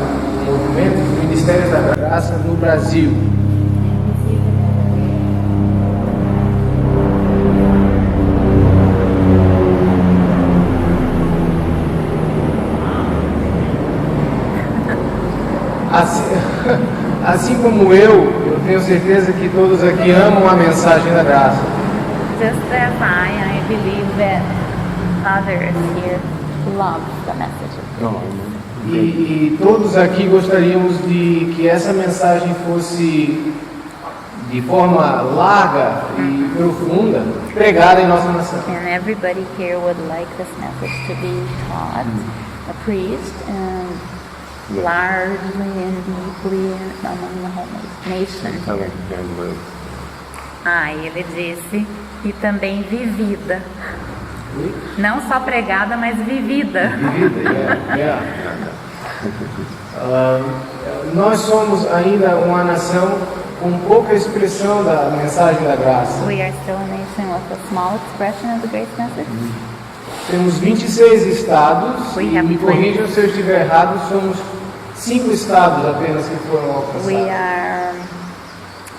o movimento dos Ministérios da Graça no Brasil. Assim como eu tenho certeza que todos aqui amam a mensagem da graça. Just as I believe that others here love the message of God. E todos aqui gostaríamos de que essa mensagem fosse de forma larga e profunda pregada em nossa nação. And everybody here would like this message to be taught, preached, and largely and deeply among the whole nation. Ele disse, e também vivida. Não só pregada, mas vivida. Nós somos ainda uma nação com pouca expressão da mensagem da graça. We are still a nation with a small expression of the grace message. Temos 26 estados, We e have me corrijam se eu estiver errado, somos 5 estados apenas que foram alcançados. We are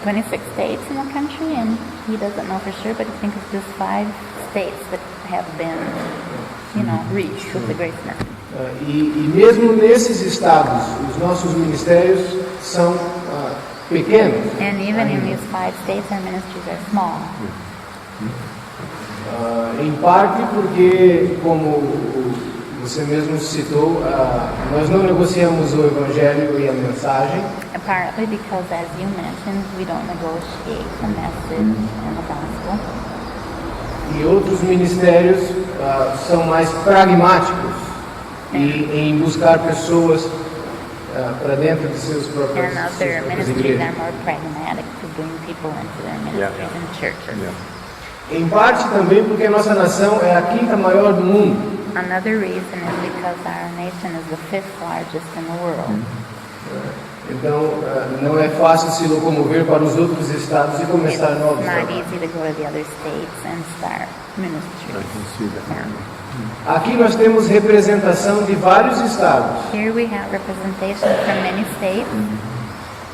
26 states in the country, and he doesn't know for sure, but I think it's just 5 states that have been, reached with the grace message. E mesmo nesses estados, os nossos ministérios são pequenos. And even in these 5 states, our ministries are small. Em parte porque, como você mesmo citou, nós não negociamos o Evangelho e a mensagem. Partly because, as you mentioned, we don't negotiate the message and the gospel. E outros ministérios são mais pragmáticos em buscar pessoas para dentro de seus próprios And other ministries igrejas. are more pragmatic to bring people into their ministries and churches. Em parte também porque nossa nação é a 5ª maior do mundo. Another reason is because our nation is the 5th largest in the world. Então, não é fácil se locomover para os outros estados e começar novos It's not trabalhos. easy to go to the other states and start ministries. Aqui nós temos representação de vários estados. Here we have representation from many states,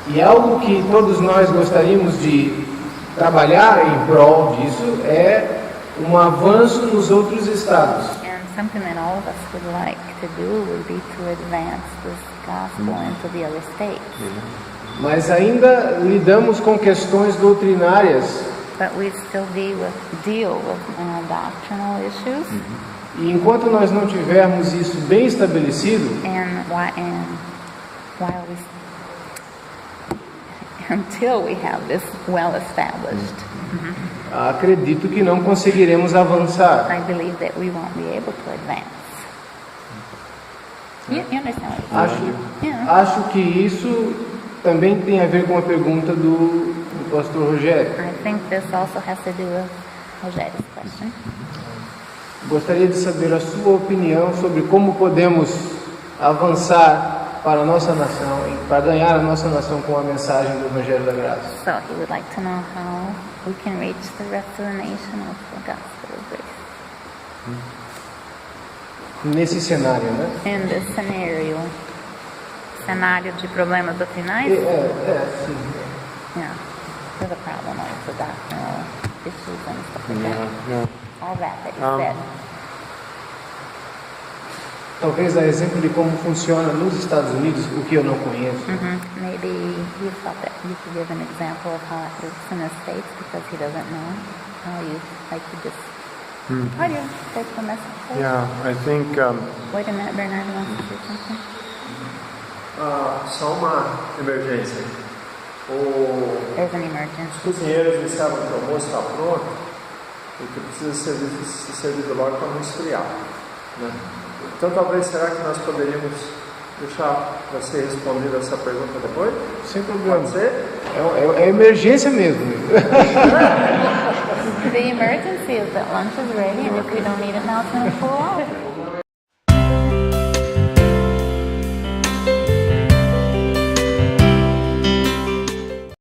E algo que todos nós gostaríamos de trabalhar em prol disso é um avanço nos outros estados. And something that all of us would like to do would be to advance this gospel into the other states. Mas ainda lidamos com questões doutrinárias But we still deal with doctrinal issues. e enquanto nós não tivermos isso bem estabelecido, Until we have this well established, acredito que não conseguiremos avançar. I believe that we won't be able to advance. You understand what I'm saying? Yeah. Acho que isso também tem a ver com a pergunta do pastor Rogério. I think this also has to do with Rogério's question. Gostaria de saber a sua opinião sobre como podemos avançar para a nossa nação e para ganhar a nossa nação com a mensagem do Evangelho da Graça. So he would like to know how we can reach the rest of the nation with the gospel of grace. Nesse cenário, né? In this cenário de problemas doutrinais, Sim. yeah, there's a problem with the doctrinal issues and stuff like that. All that you said. Talvez a exemplo de como funciona nos Estados Unidos, o que eu não conheço. Maybe you thought that you could give an example of how it works in the States because he doesn't know how you just. How do you take the message forward? Yeah, I think, Wait a minute, Bernard wants to say something. Só uma emergência. There's an emergency. Os cozinheiros disseram que o almoço está pronto e que precisa ser servido logo para não esfriar, né? Então, talvez, será que nós poderíamos deixar para ser respondida essa pergunta depois? Sem problema. Pode ser? É emergência mesmo. The emergency is that lunch is ready, and if we don't eat it now, it's going to pull off.